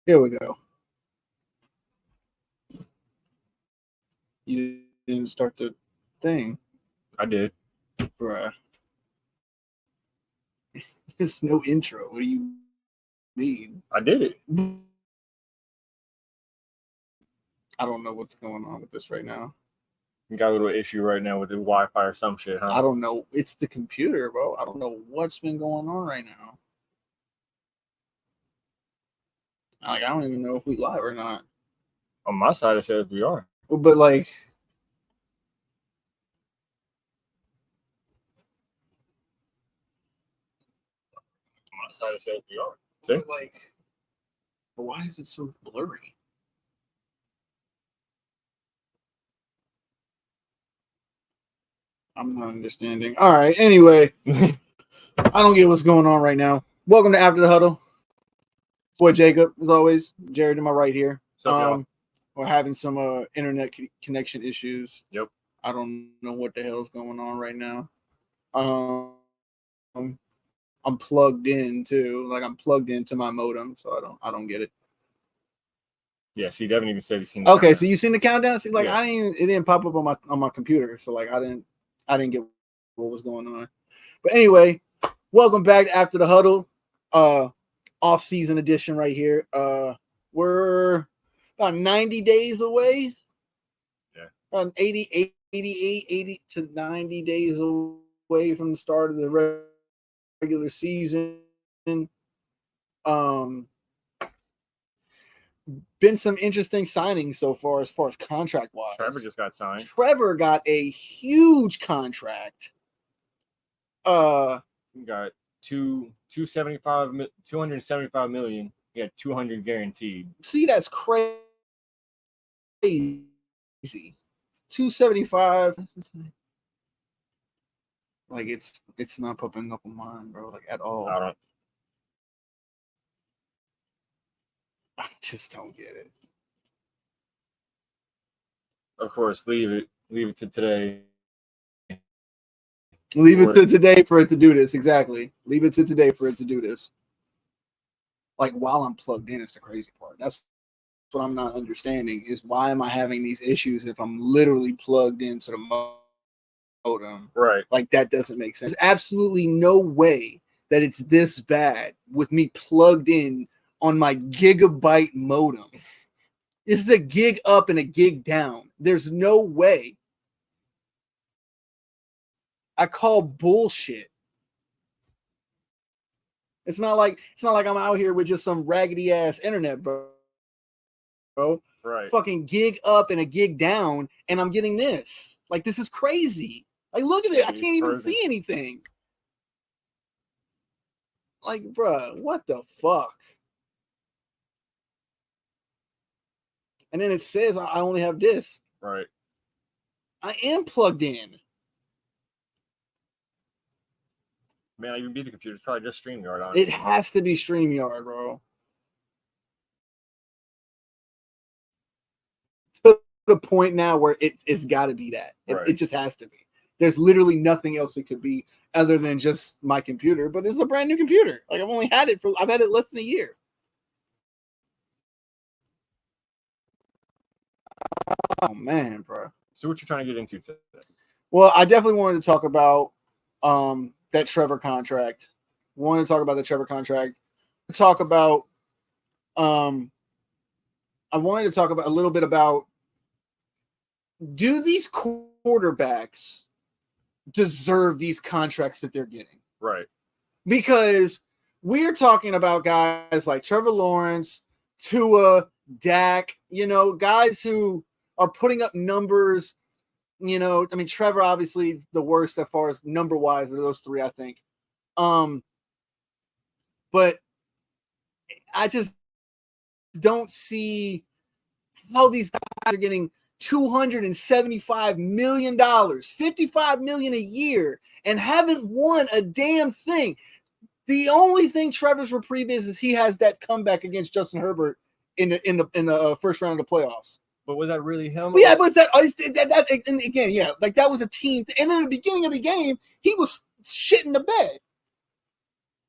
Here we go. You didn't start the thing. I did. Bruh. There's no intro. What do you mean? I did it. I don't know what's going on with this right now. You got a little issue right now with the Wi-Fi or some shit, huh? I don't know. It's the computer, bro. I don't know what's been going on right now. Like, I don't even know if we live or not. On my side, it says we are. But like, On my side, it says we are. See? but like, why is it so blurry? I'm not understanding. All right. Anyway, I don't get what's going on right now. Welcome to After the Huddle. Boy Jacob, as always. Jared to my right here. We're having some internet connection issues. Yep. I don't know what the hell's going on right now. I'm plugged in too. Like, I'm plugged into my modem, so I don't get it. Yeah, see, Devin even said he's seen. Okay, so you seen the countdown? See, like, Yeah. it didn't pop up on my computer, so like I didn't get what was going on. But anyway, welcome back to After the Huddle, off-season edition right here. We're about 90 days away. Yeah. About 80 to 90 days away from the start of the regular season. Been some interesting signings so far as contract wise. Trevor just got signed. Trevor got a huge contract. He got 275 million. He had 200 guaranteed. See, that's crazy. 275. Like, it's not popping up on mine, bro. Like, at all. I just don't get it. Of course, leave it to today. Leave it to today for it to do this. Exactly. Leave it to today for it to do this. Like, while I'm plugged in, it's the crazy part. That's what I'm not understanding, is why am I having these issues if I'm literally plugged into the modem? Right. Like, that doesn't make sense. There's absolutely no way that it's this bad with me plugged in on my gigabyte modem. This is a gig up and a gig down. There's no way. I call bullshit. It's not like I'm out here with just some raggedy ass internet, bro. Right. Fucking gig up and a gig down, and I'm getting this. Like, this is crazy. Like, look at it. I can't even see anything. Like, bruh, what the fuck? And then it says I only have this. Right. I am plugged in. Man, I even beat the computer. It's probably just StreamYard, honestly. It has to be StreamYard, bro. To the point now where it's got to be that. It just has to be. There's literally nothing else it could be other than just my computer. But it's a brand new computer. Like, I've had it less than a year. Oh man, bro. So what you trying to get into today? Well, I definitely wanted to talk about that Trevor contract. I wanted to talk about a little bit about, do these quarterbacks deserve these contracts that they're getting? Right. Because we're talking about guys like Trevor Lawrence, Tua, Dak, guys who are putting up numbers. I mean, Trevor obviously is the worst as far as number wise of those three, I think. But I just don't see how these guys are getting $275 million, $55 million a year, and haven't won a damn thing. The only thing Trevor's reprieve is he has that comeback against Justin Herbert in the first round of the playoffs. But was that really him? But yeah, but that and again, yeah, like that was a team. And in the beginning of the game, he was shitting the bed.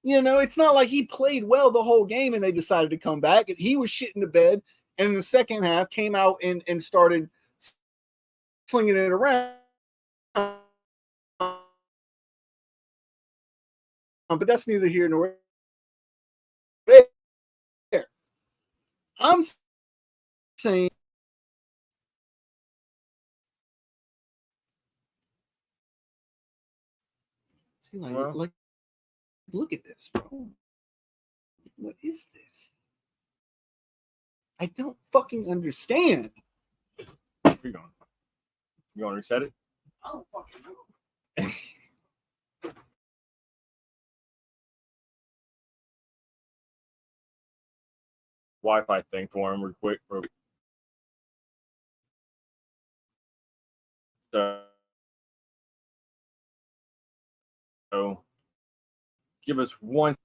You know, it's not like he played well the whole game and they decided to come back. He was shitting the bed, and in the second half came out and started slinging it around. But that's neither here nor there. I'm saying, like, look at this, bro. What is this? I don't fucking understand. Where you going? You want to reset it? I don't fucking know. Wi-Fi thing for him real quick. So give us one.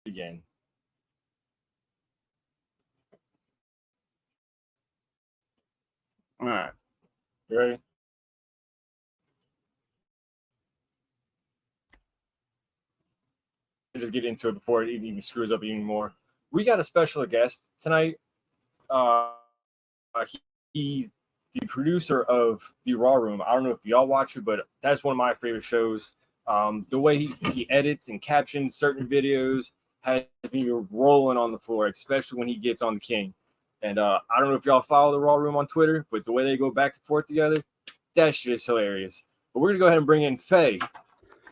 Again. All right. You ready? Just get into it before it even screws up even more. We got a special guest tonight. He's the producer of the Raw Room. I don't know if y'all watch it, but that's one of my favorite shows. The way he edits and captions certain videos has me rolling on the floor, especially when he gets on the King. And I don't know if y'all follow the Raw Room on Twitter, but the way they go back and forth together, that's just hilarious. But we're going to go ahead and bring in Faye.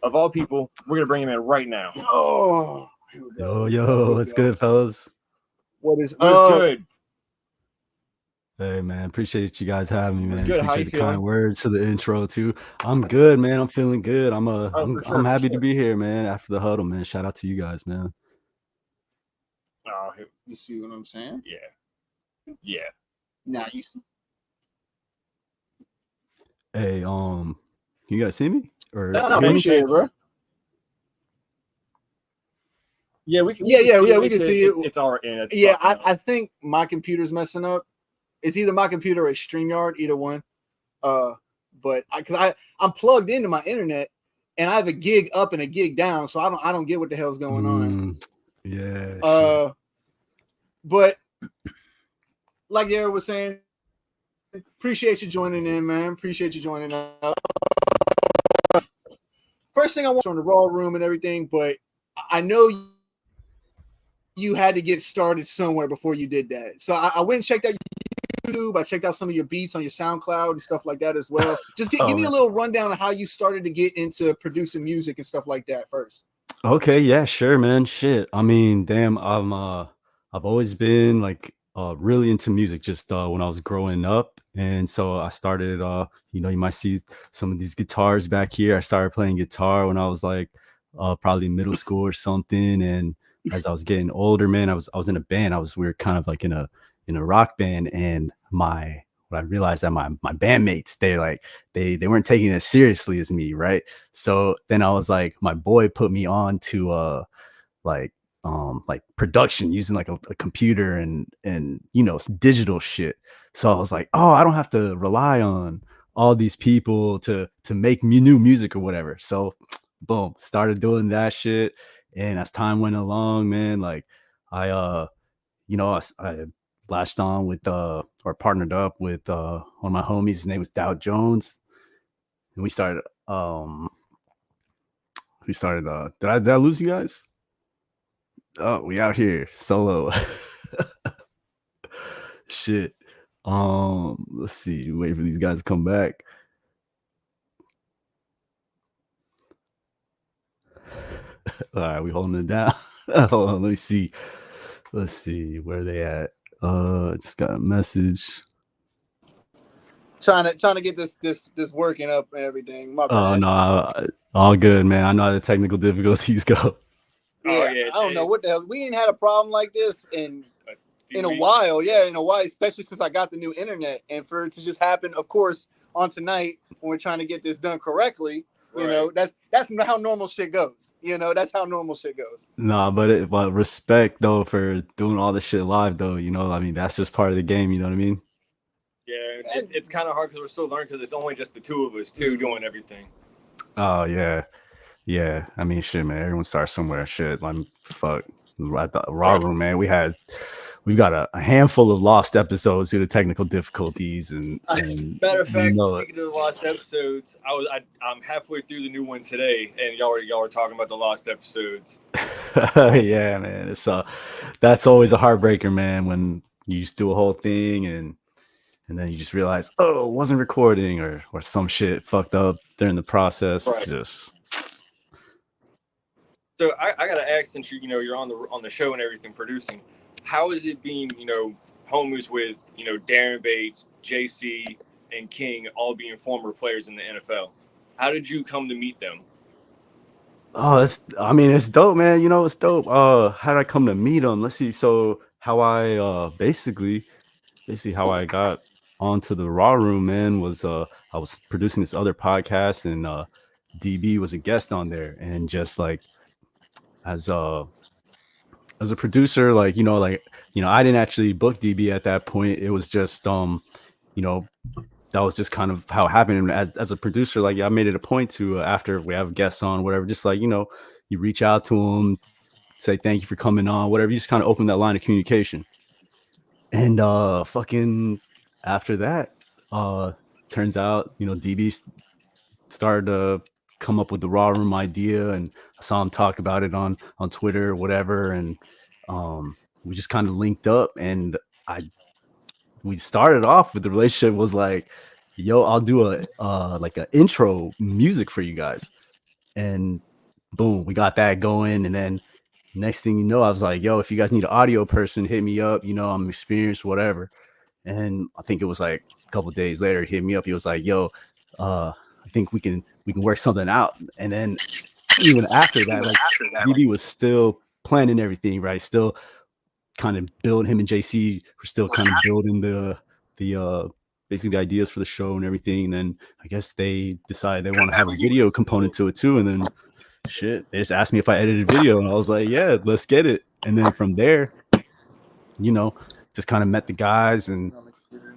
Of all people, we're going to bring him in right now. Oh, yo, what's good, fellas? What is good? Hey, man, appreciate you guys having me, man. Good. Appreciate How you the feeling? kind words for the intro too. I'm good, man. I'm feeling good. I'm happy to be here, man. After the huddle, man. Shout out to you guys, man. Oh, you see what I'm saying? Yeah. Now you see. Hey, you guys see me or No, hear me? appreciate it, bro. Yeah, we can. We can see it. It's our end. Yeah, I think my computer's messing up. It's either my computer or StreamYard, either one. But I'm plugged into my internet, and I have a gig up and a gig down, so I don't get what the hell's going on. Yeah. But like Darren was saying, appreciate you joining in, man. Appreciate you joining us. First thing I want on the Raw Room and everything, but I know you had to get started somewhere before you did that. So I went and checked out YouTube. I checked out some of your beats on your SoundCloud and stuff like that as well. Just give me a little rundown of how you started to get into producing music and stuff like that first. Okay, yeah, sure, man. Shit. I mean, damn, I've always been like really into music just when I was growing up. And so I started you might see some of these guitars back here. I started playing guitar when I was like probably middle school or something. And as I was getting older, man, I was in a band. We were kind of like in a rock band, and my what I realized that my bandmates, they weren't taking it as seriously as me, right? So then I was like, my boy put me on to like like production using like a computer and digital shit. So I was like, oh, I don't have to rely on all these people to make me new music or whatever. So boom, started doing that shit. And as time went along, man, like I I latched on with or partnered up with one of my homies. His name was Dow Jones. And we started did I lose you guys? Oh, we out here solo. Shit. Let's see. Wait for these guys to come back. All right, we holding it down. Hold on, let me see. Let's see where they at. Just got a message. Trying to get this working up and everything. My bad. Oh no, all good, man. I know how the technical difficulties go. Yeah, I don't know what the hell. We ain't had a problem like this in a while. Yeah, in a while, especially since I got the new internet. And for it to just happen, of course, on tonight when we're trying to get this done correctly, you know, that's how normal shit goes. You know, that's how normal shit goes. Nah, but respect though for doing all this shit live though. You know, I mean that's just part of the game. You know what I mean? Yeah, it's kind of hard because we're still learning because it's only just the two of us too doing everything. Oh yeah. I mean, shit, man. Everyone starts somewhere. Shit, like fuck. At the Raw Room, man, we've got a handful of lost episodes due to technical difficulties, and matter of fact, speaking of the lost episodes, I'm halfway through the new one today, and y'all are talking about the lost episodes. Yeah, man, it's that's always a heartbreaker, man, when you just do a whole thing and then you just realize, oh, it wasn't recording or some shit fucked up during the process. Right. It's just. So I gotta ask, since you're on the show and everything producing, how is it being homies with Darren Bates, JC, and King all being former players in the NFL? How did you come to meet them? Oh, it's dope, man. It's dope. How did I come to meet them? Let's see. So how I basically how I got onto the Raw Room, man, was I was producing this other podcast and DB was a guest on there, and just like as a producer, I didn't actually book DB at that point. It was just that was just kind of how it happened. And as a producer, like, I made it a point to after we have guests on, whatever, just like, you reach out to them, say thank you for coming on, whatever. You just kind of open that line of communication. And fucking after that, turns out, DB started to come up with the Raw Room idea, and I saw him talk about it on Twitter or whatever, and we just kind of linked up, and we started off with the relationship was like, yo, I'll do a like an intro music for you guys. And boom, we got that going. And then next thing you know, I was like, yo, if you guys need an audio person, hit me up. I'm experienced, whatever. And I think it was like a couple of days later, he hit me up. He was like, yo, I think we can work something out. And then even after that, DB was still planning everything, right? Still kind of build him and JC were still kind of building the basically the ideas for the show and everything. And then I guess they decided they want to have a video component to it too. And then shit, they just asked me if I edited video, and I was like, yeah, let's get it. And then from there, just kind of met the guys, and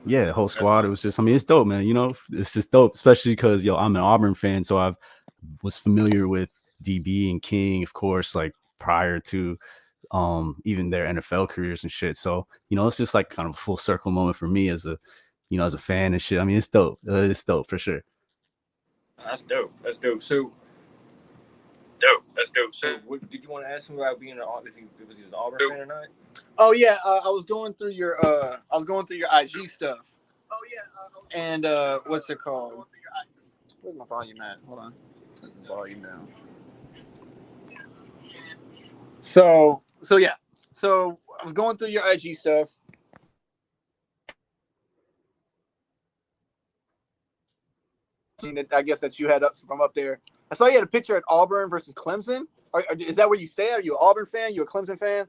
yeah, the whole squad. It was just, it's dope, man. It's just dope, especially because I'm an Auburn fan, so I was familiar with DB and King, of course, like prior to even their NFL careers and shit. So it's just like kind of a full circle moment for me as a as a fan and shit. It's dope. It's dope for sure. That's dope. So what did you want to ask him about being if he was an Auburn fan or not? Oh yeah, I was going through your IG stuff. Oh yeah. And what's it called? Where's my volume at? Hold on. Take the volume down. So yeah. So I was going through your IG stuff. I guess that you had up from up there. I saw you had a picture at Auburn versus Clemson. Is that where you stay? Are you an Auburn fan? You a Clemson fan?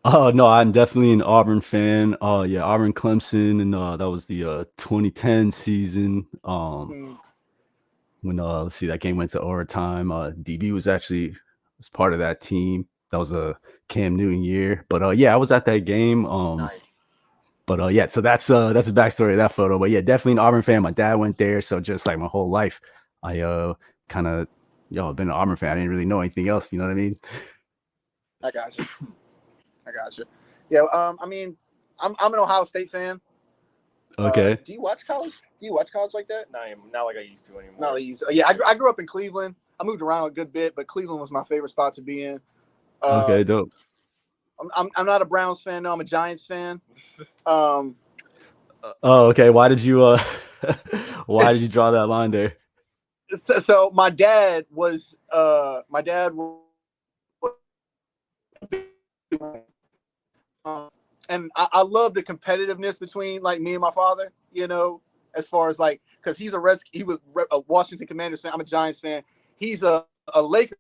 Oh no, I'm definitely an Auburn fan. Yeah, Auburn Clemson, and that was the 2010 season. Mm. When let's see, that game went to overtime. DB was part of that team. That was a Cam Newton year. But yeah, I was at that game. Nice. But yeah, so that's the backstory of that photo. But yeah, definitely an Auburn fan. My dad went there, so just like my whole life, I kind of been an Auburn fan. I didn't really know anything else. You know what I mean? I got you. I got you. Yeah. I mean, I'm an Ohio State fan. Okay. Do you watch college? Do you watch college like that? Not like I used to anymore. Not like you used to. Yeah, I grew up in Cleveland. I moved around a good bit, but Cleveland was my favorite spot to be in. Okay, dope. I'm not a Browns fan. No, I'm a Giants fan. Oh, okay. Why did you why did you draw that line there? So my dad was and I love the competitiveness between like me and my father, you know, as far as like, because he was a Washington Commanders fan. I'm a Giants fan. He's a Lakers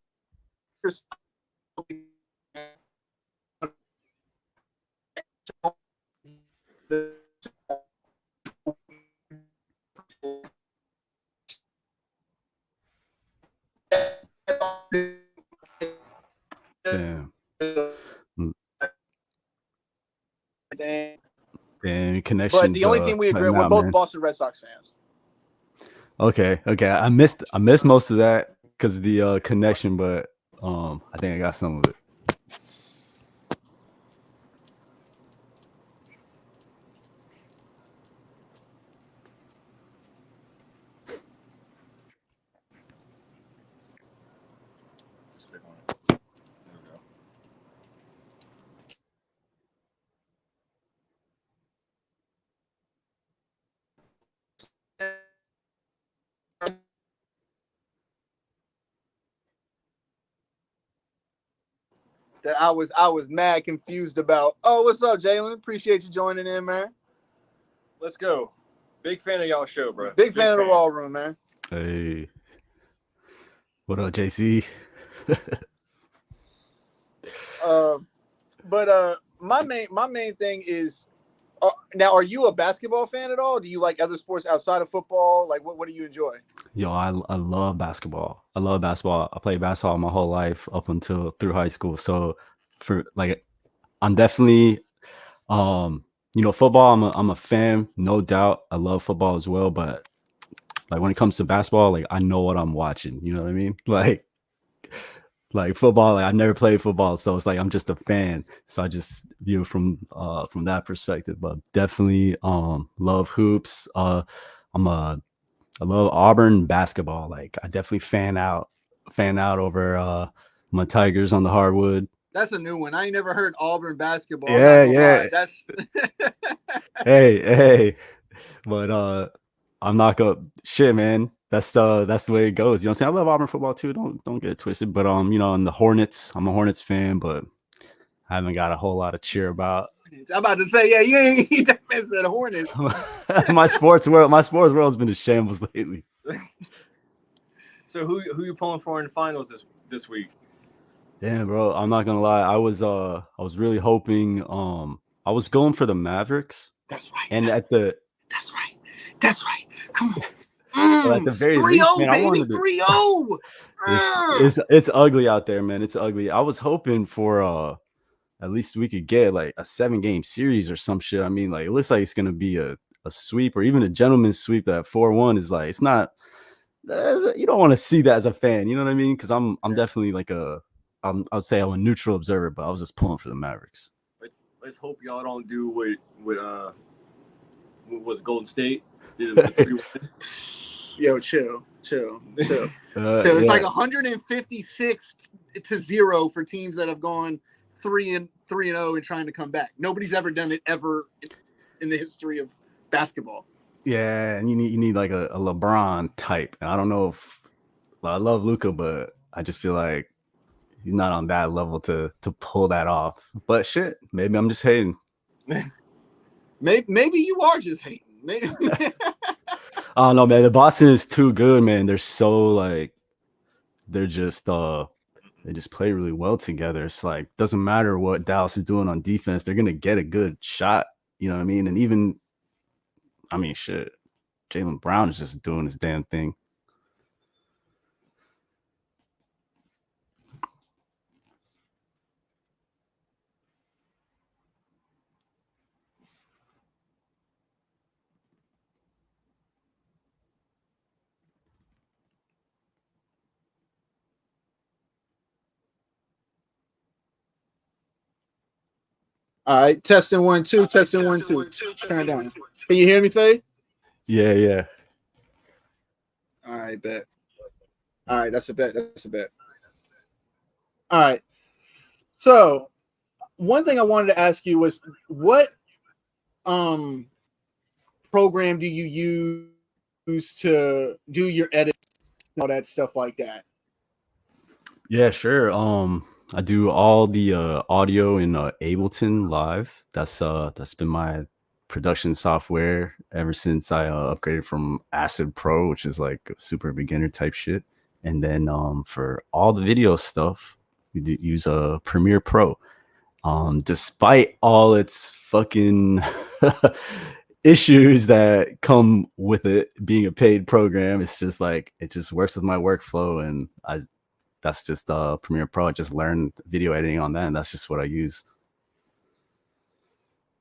Damn. Damn. And connections. But the only thing we agree, we're both Boston Red Sox fans. Okay. I missed most of that because of the connection, but I think I got some of it. That I was mad confused about. Oh, what's up, Jalen? Appreciate you joining in, man. Let's go. Big fan of y'all show, bro. Big fan of the Raw Room, man. Hey, what up, JC? But my main thing is, now, are you a basketball fan at all? Do you like other sports outside of football? Like, what do you enjoy? Yo, I love basketball. I love basketball. I played basketball my whole life up until through high school. So for like, I'm definitely football. I'm a fan, no doubt. I love football as well, but like when it comes to basketball, like I know what I'm watching. You know what I mean? Like football, like I never played football, so it's like I'm just a fan. So I just view it from that perspective. But definitely love hoops. I love Auburn basketball. Like I definitely fan out over my Tigers on the hardwood. That's a new one. I ain't never heard Auburn basketball. Yeah. That's hey. But I'm not gonna shit, man. That's the way it goes. You know what I'm saying? I love Auburn football too. Don't get it twisted. But in the Hornets, I'm a Hornets fan, but I haven't got a whole lot to cheer about. I'm about to say, yeah, you ain't that man said Hornets. my sports world's been a shambles lately. So who you pulling for in the finals this week? Damn, bro, I'm not gonna lie. I was really hoping. I was going for the Mavericks. That's right. And that's right. Come on. Well, at the very 3-0, least, man, baby, 3-0. It's ugly out there, man. It's ugly. I was hoping for at least we could get like a 7-game series or some shit. I mean, like it looks like it's gonna be a sweep or even a gentleman's sweep. That 4-1 is like it's not. You don't want to see that as a fan. You know what I mean? Because I'm definitely like I would say I'm a neutral observer, but I was just pulling for the Mavericks. Let's hope y'all don't do what was Golden State. Yo, chill. It's Yeah. like 156-0 for teams that have gone 3-0 and trying to come back. Nobody's ever done it ever in the history of basketball. Yeah, and you need like a LeBron type. And I don't know if I love Luka, but I just feel like he's not on that level to pull that off. But shit, maybe I'm just hating. Maybe you are just hating. Maybe. I don't know, man. The Boston is too good, man. They're so like they're just play really well together. It's like doesn't matter what Dallas is doing on defense, they're gonna get a good shot. You know what I mean? And even, I mean, shit, Jaylen Brown is just doing his damn thing. All right, testing 1 2, testing 1 2. Turn it down. Can you hear me, Faye? Yeah. All right, bet. All right, that's a bet. That's a bet. All right. So, one thing I wanted to ask you was, what program do you use to do your edits, all that stuff like that? Yeah, sure. I do all the audio in Ableton Live. That's been my production software ever since I upgraded from Acid Pro, which is like super beginner type shit. And then for all the video stuff, we use a Premiere Pro. Despite all its fucking issues that come with it being a paid program, it's just like it just works with my workflow, and that's just Premiere Pro. I just learned video editing on that, and that's just what I use.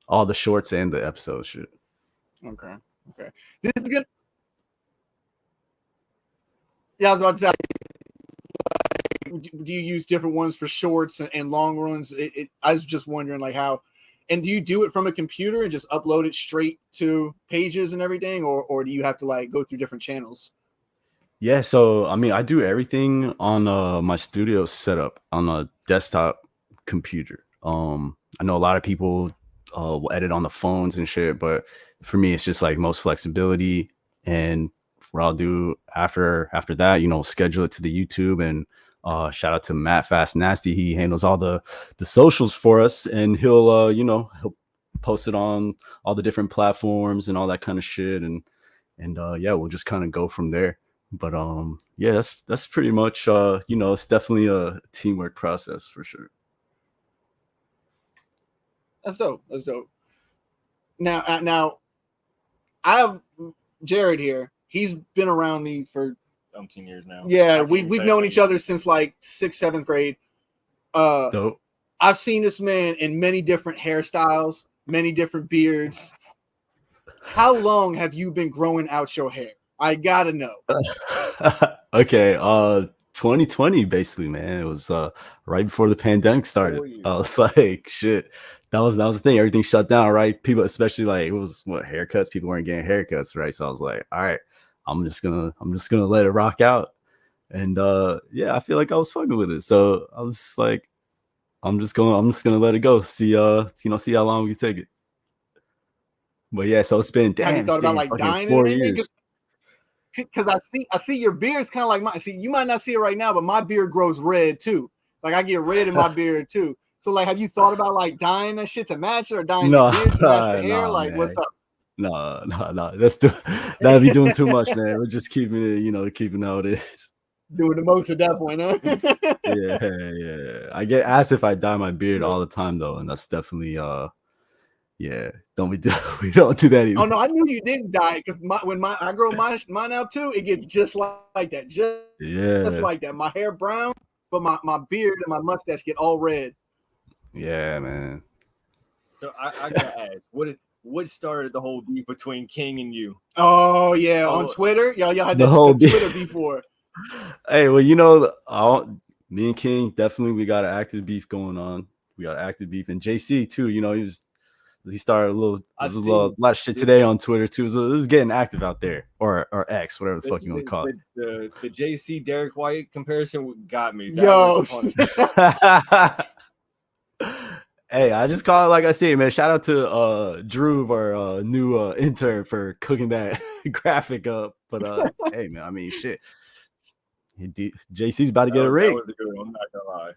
All the shorts and the episode shit. Okay. This is good. Yeah, I was about to say, do you use different ones for shorts and long runs? I was just wondering, like, how, and do you do it from a computer and just upload it straight to Pages and everything, or do you have to like go through different channels? Yeah, so I mean, I do everything on my studio setup on a desktop computer. I know a lot of people will edit on the phones and shit, but for me, it's just like most flexibility. And what I'll do after that, schedule it to the YouTube, and shout out to Matt Fast Nasty. He handles all the socials for us, and he'll he'll post it on all the different platforms and all that kind of shit, and yeah, we'll just kind of go from there. But yeah, that's pretty much it's definitely a teamwork process for sure. That's dope. Now I have Jared here. He's been around me for 17 years now. Yeah, we've known each other since like 6th, 7th grade. Dope. I've seen this man in many different hairstyles, many different beards. How long have you been growing out your hair? I gotta know. Okay, 2020 basically, man. It was right before the pandemic started. I was like, shit. That was the thing. Everything shut down, right? People, especially like, it was what, haircuts. People weren't getting haircuts, right? So I was like, all right, I'm just gonna let it rock out. And yeah, I feel like I was fucking with it. So I was like, I'm just gonna let it go. See see how long we take it. But yeah, so it's been Have you thought about like dyeing 4 anything? years. Because I see your beard's kind of like mine. See, you might not see it right now, but my beard grows red too. Like I get red in my beard too. So like, have you thought about like dyeing that shit to match it, or dyeing your beard to match the hair? Like, man. What's up? No. That'd be doing too much, man. We're just keeping it, keeping how it is. Doing the most at that point, huh? Yeah. I get asked if I dye my beard all the time though, and that's definitely yeah. We don't do that either. Oh no, I knew you didn't dye, because when I grow mine out too, it gets just like that. Just like that. My hair brown, but my beard and my mustache get all red. Yeah, man. So I gotta ask, what started the whole beef between King and you? Oh yeah, on Twitter, y'all had the whole Twitter before. Hey, well, me and King definitely, we got an active beef going on. We got active beef, and JC too. He started a lot of shit today on Twitter too. So this is getting active out there, or X, whatever the fuck you want to call it. The JC Derek White comparison got me. Yo. Hey, I just call it like I see it, man. Shout out to Drew, our new intern, for cooking that graphic up. But hey, man, I mean, shit. JC's about to get a rig. That was a good one, I'm not gonna lie.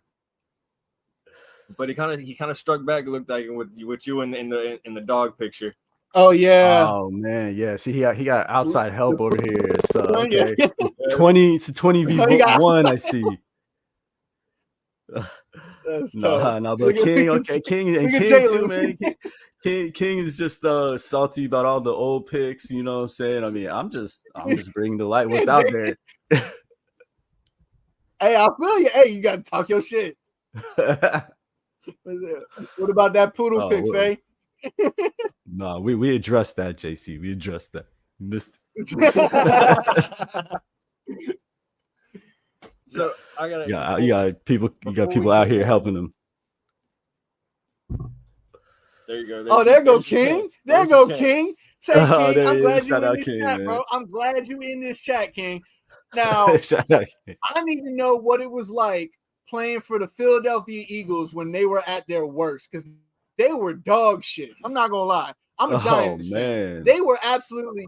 But he kind of struck back. It looked like with you in the dog picture. Oh yeah. Oh man, yeah. See, he got outside help over here. So okay, 20 v1. I see. That's No, tough. no, but King, okay, King and Look at King too, Jalen. man. King is just salty about all the old picks. You know what I'm saying? I mean, I'm just bringing to light what's out there. Hey, I feel you. Hey, you got to talk your shit. What about that poodle pick, Faye? No, we addressed that, JC. We addressed that. Missed. So I gotta. Yeah, you got people out here helping them. There you go. Oh, there go King. There go King. Say, King, I'm glad you in this chat, bro. I'm glad you in this chat, King. Now, I need to know what it was like playing for the Philadelphia Eagles when they were at their worst, because they were dog shit. I'm not gonna lie. I'm a Giants fan. They were absolutely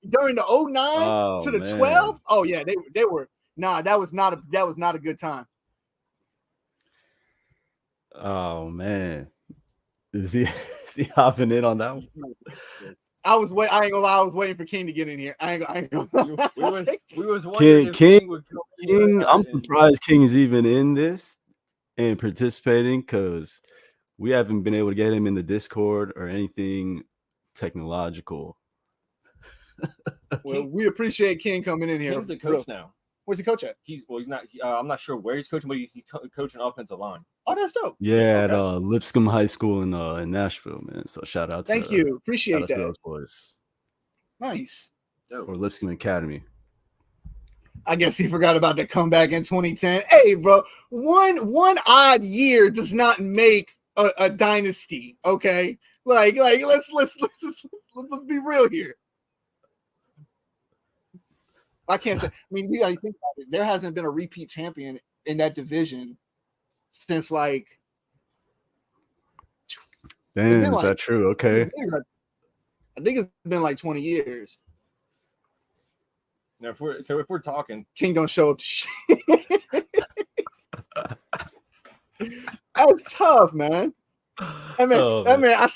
during the 09 to the 12. Oh yeah, they were. Nah, that was not a good time. Oh man, is he hopping in on that one? I ain't gonna lie. I was waiting for King to get in here. I ain't gonna lie. We was wondering King. I'm surprised King is even in this and participating, because we haven't been able to get him in the Discord or anything technological. Well, we appreciate King coming in here. King's a coach now. Where's the coach at? He's not. I'm not sure where he's coaching, but he's coaching offensive line. Oh, that's dope. Yeah, okay. At Lipscomb High School in Nashville, man. So shout out to Thank you. Appreciate that. Those boys. Nice. Dope. Or Lipscomb Academy. I guess he forgot about the comeback in 2010. Hey, bro, one odd year does not make a dynasty. Okay, like let's be real here. I can't say. I mean, you got to think about it. There hasn't been a repeat champion in that division since like. Damn, is that true? Okay. I think it's been like 20 years. Now, if we're talking, King don't show up to shit. That's tough, man. I mean, I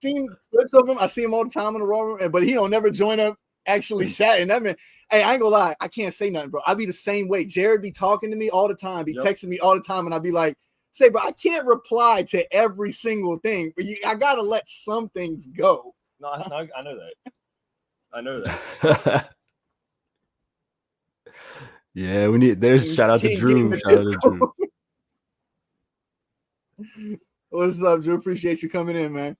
seen clips of him. I see him all the time in the raw room, but he don't never join up actually chatting. That man, hey, I ain't gonna lie, I can't say nothing, bro. I be the same way. Jared be talking to me all the time, be texting me all the time, and I be like, say, bro, I can't reply to every single thing, but I gotta let some things go. No, I know that. I know that. Yeah, we need. There's shout out to Drew. Shout out to Drew. What's up, Drew? Appreciate you coming in, man.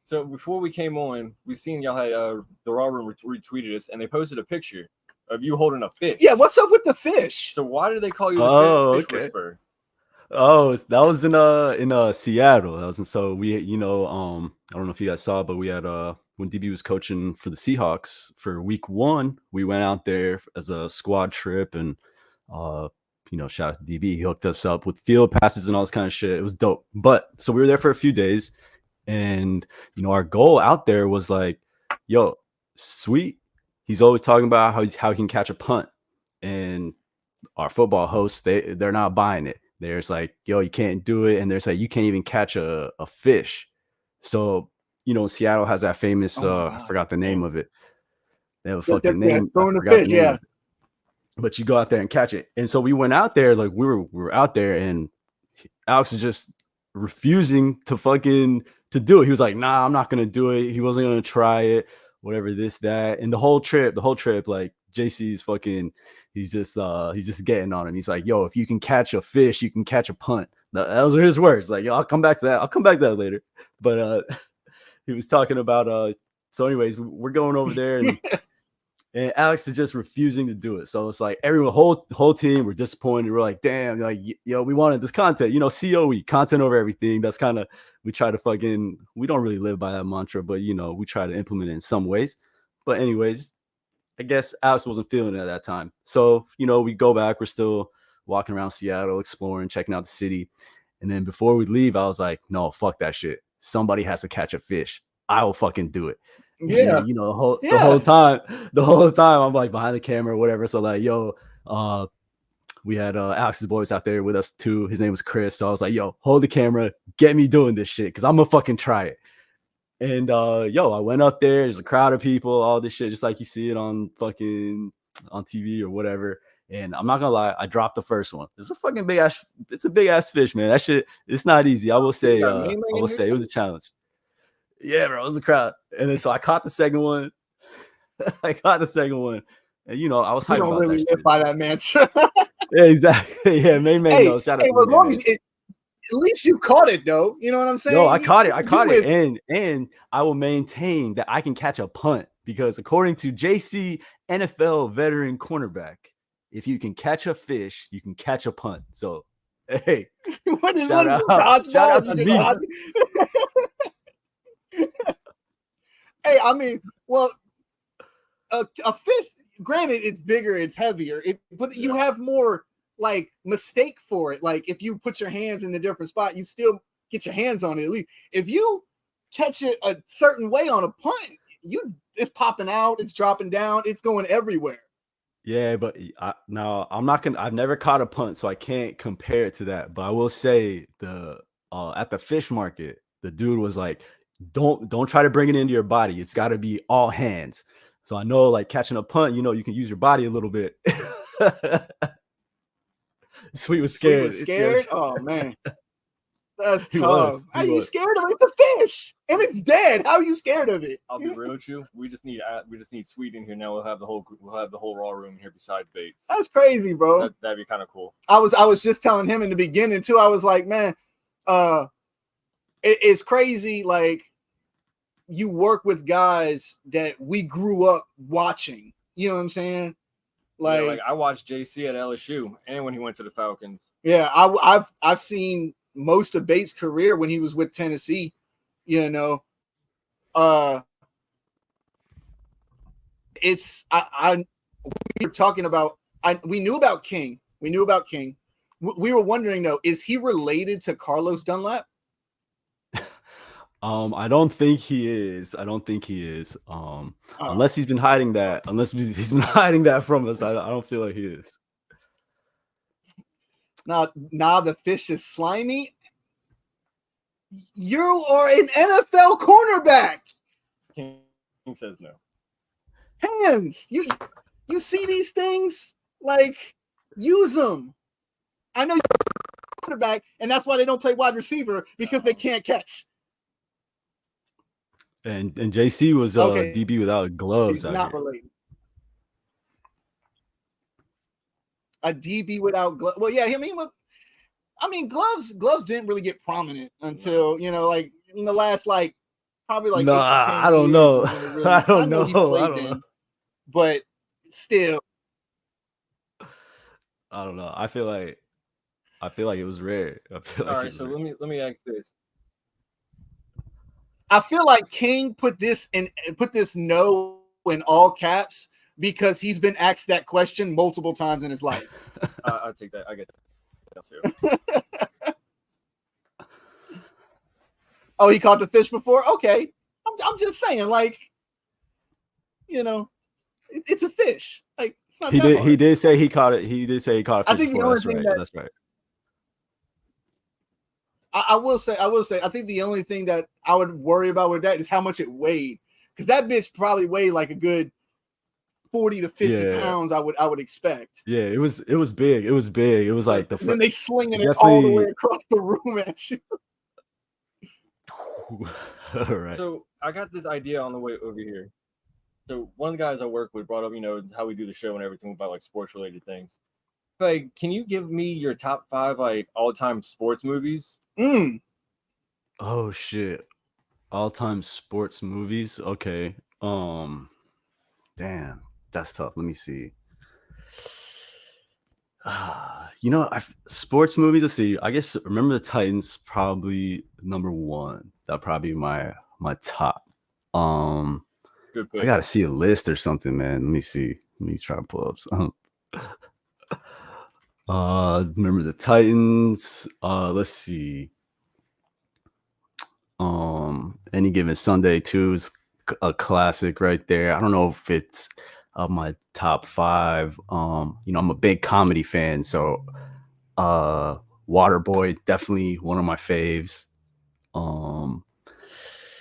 So before we came on, we seen y'all had the Raw Room retweeted us, and they posted a picture of you holding a fish. Yeah, what's up with the fish? So why do they call you the fish whisperer? Oh, that was in Seattle. That was so we I don't know if you guys saw, but we had when DB was coaching for the Seahawks for week 1, we went out there as a squad trip, and shout out to DB. He hooked us up with field passes and all this kind of shit. It was dope. But so we were there for a few days, and our goal out there was like, yo, Sweet. He's always talking about how he can catch a punt, and our football hosts they're not buying it. There's like, yo, you can't do it, and there's like, you can't even catch a fish. So Seattle has that famous I forgot the name of it. They have a fucking name. Throwing the fish, yeah. But you go out there and catch it. And so we went out there, like we were out there, and Alex was just refusing to do it. He was like, nah, I'm not gonna do it. He wasn't gonna try it, whatever, this, that. And the whole trip, like JC's fucking, he's just getting on him. He's like, yo, if you can catch a fish, you can catch a punt. Those are his words. Like, yo, I'll come back to that later. But he was talking about so anyways, we're going over there, and Alex is just refusing to do it. So it's like everyone, whole team, we're disappointed. We're like, damn, like, yo, we wanted this content, COE, content over everything. That's kind of, we try to we don't really live by that mantra, but we try to implement it in some ways. But anyways, I guess Alex wasn't feeling it at that time. So, we go back, we're still walking around Seattle, exploring, checking out the city. And then before we leave, I was like, no, fuck that shit. Somebody has to catch a fish. I will fucking do it. Yeah. And, the whole time I'm like behind the camera or whatever. So like, yo, we had Alex's boys out there with us too. His name was Chris. So I was like, yo, hold the camera, get me doing this shit, because I'm gonna fucking try it. And I went up there. There's a crowd of people, all this shit, just like you see it on TV or whatever. And I'm not gonna lie, I dropped the first one. It's a fucking big ass. It's a big ass fish, man. That shit. It's not easy. I will say. I will say it was a challenge. Yeah, bro, it was a crowd. And then so I caught the second one. I caught the second one, and you know I was hyped about really that live shit. by that man. Yeah, exactly. Yeah, main man. No, shout out to as long as at least you caught it, though. You know what I'm saying? No, I caught it. I caught it, and I will maintain that I can catch a punt because according to JC, NFL veteran cornerback, if you can catch a fish, you can catch a punt. So, hey, shout out to me. Hey, I mean, well, a fish. Granted, it's bigger, it's heavier, but you have more like mistake for it. Like if you put your hands in a different spot, you still get your hands on it. At least if you catch it a certain way on a punt, it's popping out, it's dropping down, it's going everywhere. Yeah, but I've never caught a punt, so I can't compare it to that. But I will say at the fish market, the dude was like, don't try to bring it into your body. It's got to be all hands. So I know, like catching a punt, you know, you can use your body a little bit. Sweet was scared. Oh man, that's tough. How are you scared of it? It's a fish and it's dead. How are you scared of it? I'll be real with you. We just need Sweet in here now. We'll have the whole raw room here besides Bates. That's crazy, bro. That'd be kind of cool. I was just telling him in the beginning too. I was like, man, it's crazy. Like you work with guys that we grew up watching. You know what I'm saying? Like I watched JC at LSU and when he went to the Falcons. Yeah, I've seen most of Bates' career when he was with Tennessee. You know, we were talking about. We knew about King. We were wondering though, is he related to Carlos Dunlap? I don't think he is. Unless he's been hiding that. Unless he's been hiding that from us. I don't feel like he is. Now the fish is slimy. You are an NFL cornerback. King says no. Hands. You see these things? Like, use them. I know you're a quarterback, and that's why they don't play wide receiver because they can't catch. And JC was DB without gloves. Not related. A DB without gloves. Well, yeah, I mean, gloves didn't really get prominent until like in the last probably like. No, I don't know. I don't know. He played then, but still. I don't know. I feel like it was rare. All right, so let me ask this. I feel like King put this no in all caps because he's been asked that question multiple times in his life. I'll take that. I get that. Oh, he caught the fish before? Okay. I'm just saying, it's a fish. Like it's not he did say he caught it. He did say he caught a fish before. That's right. I will say, I think the only thing that I would worry about with that is how much it weighed. Because that bitch probably weighed like a good 40 to 50 pounds, I would expect. Yeah, it was big. It was big. It was like then they slinging it all the way across the room at you. All right. So I got this idea on the way over here. So one of the guys I work with brought up, how we do the show and everything about like sports related things. Like, can you give me your top 5 like all-time sports movies? Oh shit. All-time sports movies. Okay. Damn, that's tough. Let me see. Sports movies. Let's see. I guess Remember the Titans probably number 1. That'd probably be my top. Good pick. I gotta see a list or something, man. Let me see. Let me try to pull up some. Remember the Titans. Let's see. Any Given Sunday too is a classic right there. I don't know if it's my top 5. I'm a big comedy fan, so Waterboy definitely one of my faves. Oh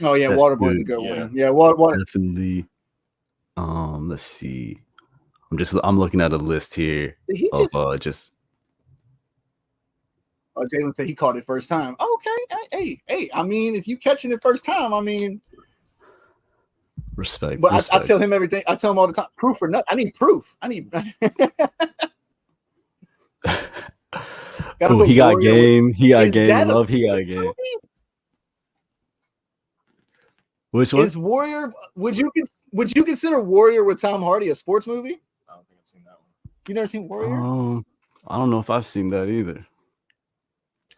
yeah, Waterboy is a good one. Yeah, Water definitely. Let's see. I'm looking at a list here Did he of just? Jalen said he caught it first time. Okay, hey. I mean, if you catching it first time, I mean, respect. But I tell him everything. I tell him all the time, proof or nothing. I need proof. Oh, he got game. He got game. Love. He got game. Which one? Is Warrior? Would you consider Warrior with Tom Hardy a sports movie? I don't think I've seen that one. You never seen Warrior? I don't know if I've seen that either.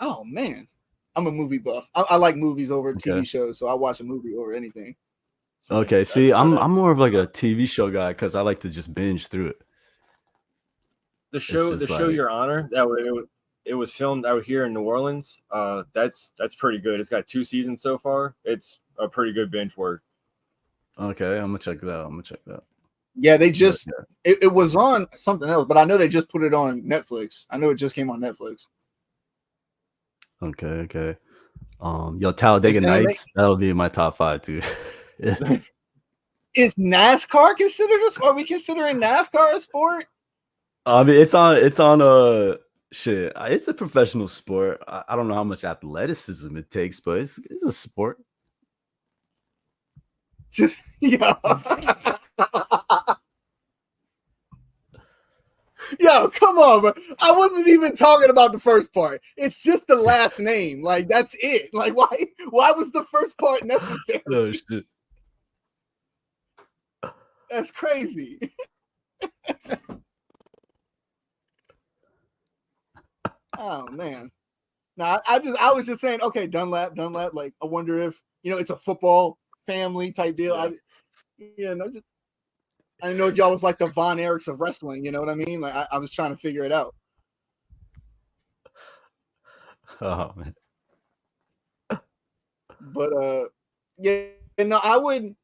Oh man, I'm a movie buff. I like movies over TV shows, so I watch a movie over anything. Okay, see, I'm more of like a TV show guy because I like to just binge through it. The show Your Honor, it was filmed out here in New Orleans. That's pretty good. It's got 2 seasons so far. It's a pretty good binge work. Okay, I'm gonna check that out. Yeah, they just it was on something else, but I know they just put it on Netflix. I know it just came on Netflix. Okay. Talladega Nights, that'll be in my top 5 too. Is NASCAR considered a sport? Are we considering NASCAR a sport? I mean, it's on shit. It's a professional sport. I don't know how much athleticism it takes, but it's a sport. Just Yo, come on, bro. I wasn't even talking about the first part. It's just the last name. Like, that's it. Like, why was the first part necessary? No shit. That's crazy. Oh man. Now I was just saying, okay, Dunlap. Like, I wonder if it's a football family type deal. Yeah. I didn't know if y'all was like the Von Erichs of wrestling. You know what I mean? Like, I was trying to figure it out. Oh man. But I would.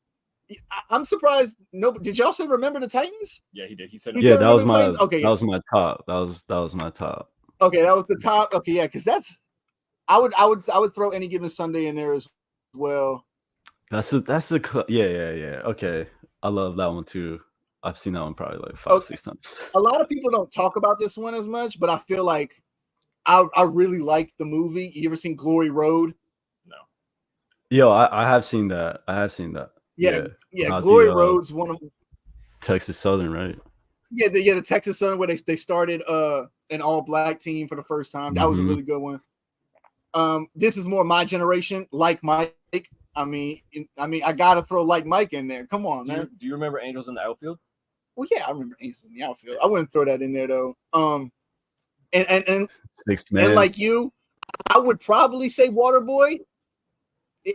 I'm surprised. No, did y'all say Remember the Titans? Yeah, he did. He said, that was my okay. That was my top. That was my top. Okay, that was the top. Okay, yeah, because that's. I would throw Any Given Sunday in there as well. That's yeah. Okay, I love that one too. I've seen that one probably like 5-6 times. A lot of people don't talk about this one as much, but I feel like I really liked the movie. You ever seen Glory Road? No. Yo, I have seen that. Yeah. Glory Road's one of Texas Southern, right? Yeah, the Texas Southern where they started an all-black team for the first time. That was a really good one. This is more my generation, like Mike. I mean, I gotta throw Like Mike in there. Come on, man. Do you remember Angels in the Outfield? Well, yeah, I remember Angels in the Outfield. I wouldn't throw that in there though. And Sixth Man. And like you, I would probably say Waterboy.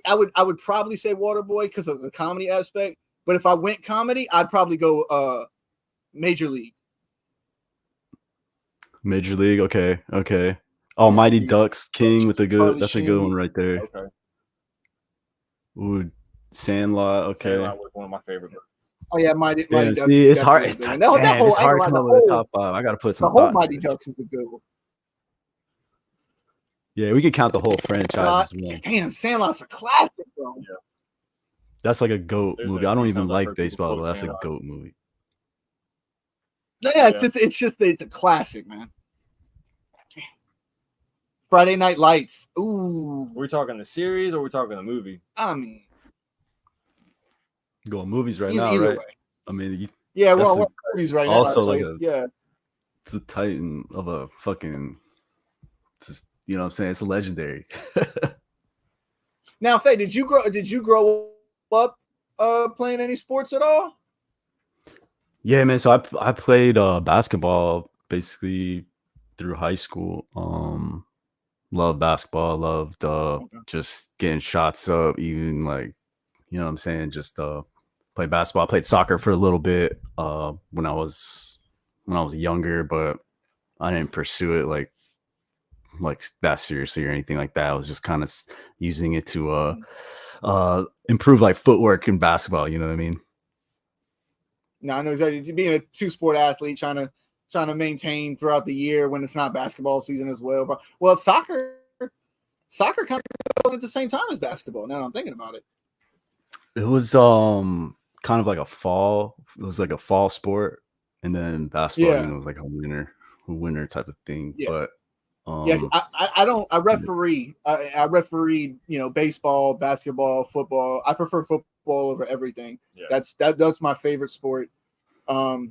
I would probably say Waterboy because of the comedy aspect. But if I went comedy, I'd probably go Major League. Major League, okay. Oh, Mighty Ducks King with a good. That's a good one right there. Okay. Ooh, Sandlot. Okay. Sandlot was one of my favorite movies. Oh yeah, Mighty Ducks. See, it's hard. It's hard to come up with a top 5. I gotta put some. The whole Mighty Ducks is a good one. Yeah, we could count the whole franchise as one. Damn, Sandlot's a classic, bro. Yeah. That's like a GOAT movie. I don't even like baseball, but that's a GOAT movie. Yeah, it's a classic, man. Friday Night Lights. Ooh. Are we talking the series or are we talking the movie? I mean, going movies right now, right? Way. I mean, we're movies right now. Also, like it's a titan of a fucking. Just, you know what I'm saying? It's legendary. Now, Faye, did you grow up playing any sports at all? Yeah, man. So I played basketball basically through high school. Loved basketball. Loved just getting shots up. Even like, you know what I'm saying? Just play basketball. I played soccer for a little bit when I was younger, but I didn't pursue it like that seriously or anything like that. I was just kind of using it to improve like footwork in basketball. You know what I mean? No, I know exactly. Being a 2-sport athlete, trying to maintain throughout the year when it's not basketball season as well. But soccer kind of at the same time as basketball. Now that I'm thinking about it. It was kind of like a fall. It was like a fall sport. and then basketball, Yeah. it was like a winner type of thing. Yeah. But Yeah, I referee. I referee, baseball, basketball, football. I prefer football over everything. Yeah. That's my favorite sport. I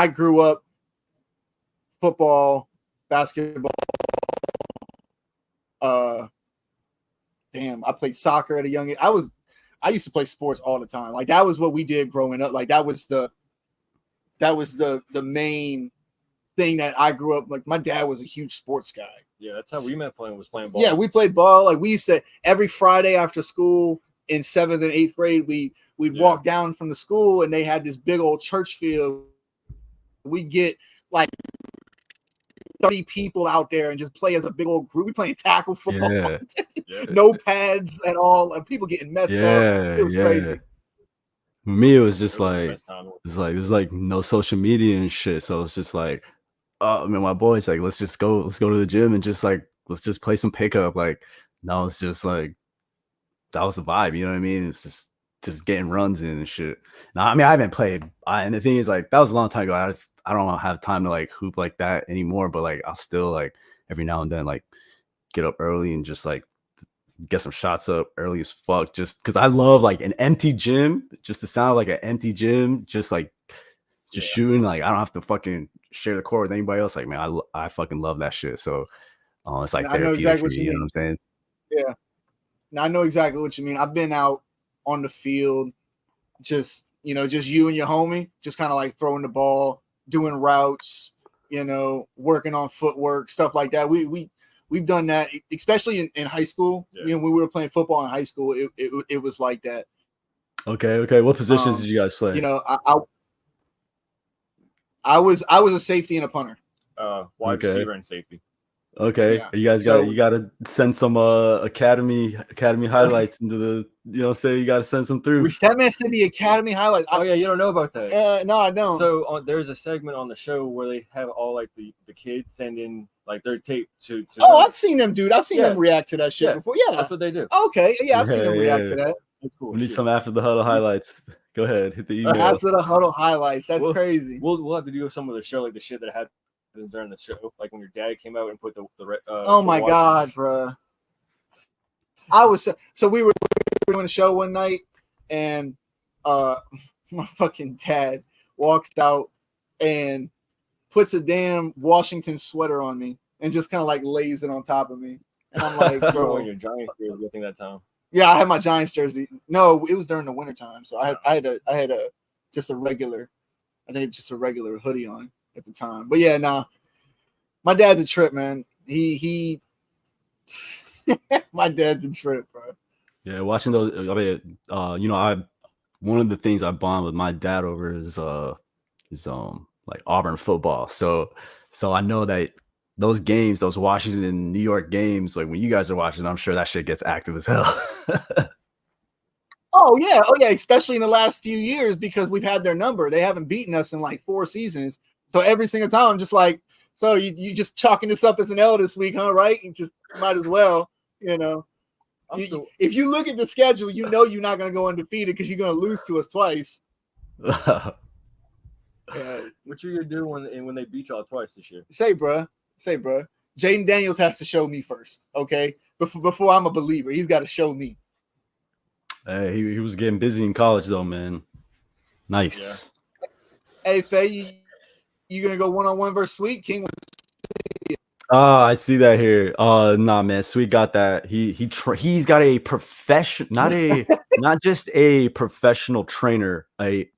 grew up football, basketball. I played soccer at a young age. I used to play sports all the time. Like that was what we did growing up. Like that was the main thing that I grew up. Like my dad was a huge sports guy. Yeah, that's how we met playing ball. Yeah, we played ball. Like we used to every Friday after school in 7th and 8th grade, we'd walk down from the school and they had this big old church field. We'd get like 30 people out there and just play as a big old group. We playing tackle football. Yeah. No pads at all. Like, people getting messed up. It was crazy. For me, it was just like there's like no social media and shit. So it's just like, oh man, my boys like let's go to the gym and just like let's just play some pickup. Like no, it's just like that was the vibe, you know what I mean? It's just getting runs in and shit. Now, I mean, I haven't played, and the thing is, like, that was a long time ago. I don't have time to like hoop like that anymore. But like, I'll still like every now and then like get up early and just like get some shots up early as fuck. Just because I love like an empty gym, just the sound of like an empty gym, just shooting. Like I don't have to fucking share the court with anybody else. Like man, I fucking love that shit. So it's like therapeutic for me. You know what I'm saying? Yeah. Now I know exactly what you mean. I've been out on the field, just you and your homie, just kind of like throwing the ball, doing routes, working on footwork, stuff like that. We've done that, especially in high school. Yeah. When we were playing football in high school, it was like that. Okay. What positions did you guys play? I was a safety and a punter. Wide receiver and safety. Okay, yeah. You gotta send some academy highlights into the you gotta send some through. That man said the academy highlights. Oh yeah, you don't know about that. No, I don't. So there's a segment on the show where they have all like the kids send in like their tape to I've seen them, dude. I've seen them react to that shit before. Yeah, that's what they do. Okay, yeah, I've seen them react to that. Cool. We need some after the huddle highlights. Go ahead, hit the email. After the huddle highlights. That's crazy. We'll have to do some of the show, like the shit that happened during the show, like when your dad came out and put the oh my god, bro. I was so we were doing a show one night and my fucking dad walks out and puts a damn Washington sweater on me and just kind of like lays it on top of me, and I'm like, bro, your Giants jersey, I think that time. Yeah, I had my Giants jersey. No, it was during the winter time, so I had a just a regular hoodie on at the time. But yeah, nah, my dad's a trip, man. He my dad's a trip, bro. Yeah, watching those. I mean, one of the things I bond with my dad over is like Auburn football. So I know that those games, those Washington and New York games, like when you guys are watching, I'm sure that shit gets active as hell. Oh yeah, especially in the last few years because we've had their number. They haven't beaten us in like 4 seasons. So every single time I'm just like, so you just chalking this up as an L this week, huh? Right? You just might as well, if you look at the schedule, you're not going to go undefeated because you're going to lose to us twice. Yeah. What you gonna do when they beat y'all twice this year? Say, bro. Jaden Daniels has to show me first, okay? Before I'm a believer, he's got to show me. Hey, he was getting busy in college though, man. Nice. Yeah. Hey, Faye, you gonna go 1-on-1 versus Sweet King? Oh, I see that here. Nah, man, Sweet got that. He's got a profession, not just a professional trainer, a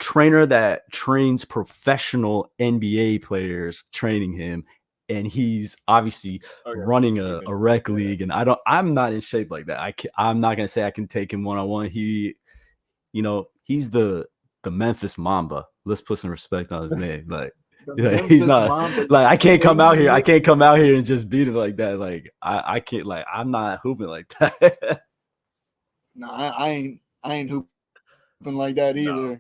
trainer that trains professional NBA players, training him, and he's obviously running a rec league. And I'm not in shape like that. I'm not gonna say I can take him 1-on-1. He's the Memphis Mamba. Let's put some respect on his name. Like he's not Mamba. Like I can't come out here and just beat him like that. Like I can't, like I'm not hooping like that. No, I ain't hooping like that either. No.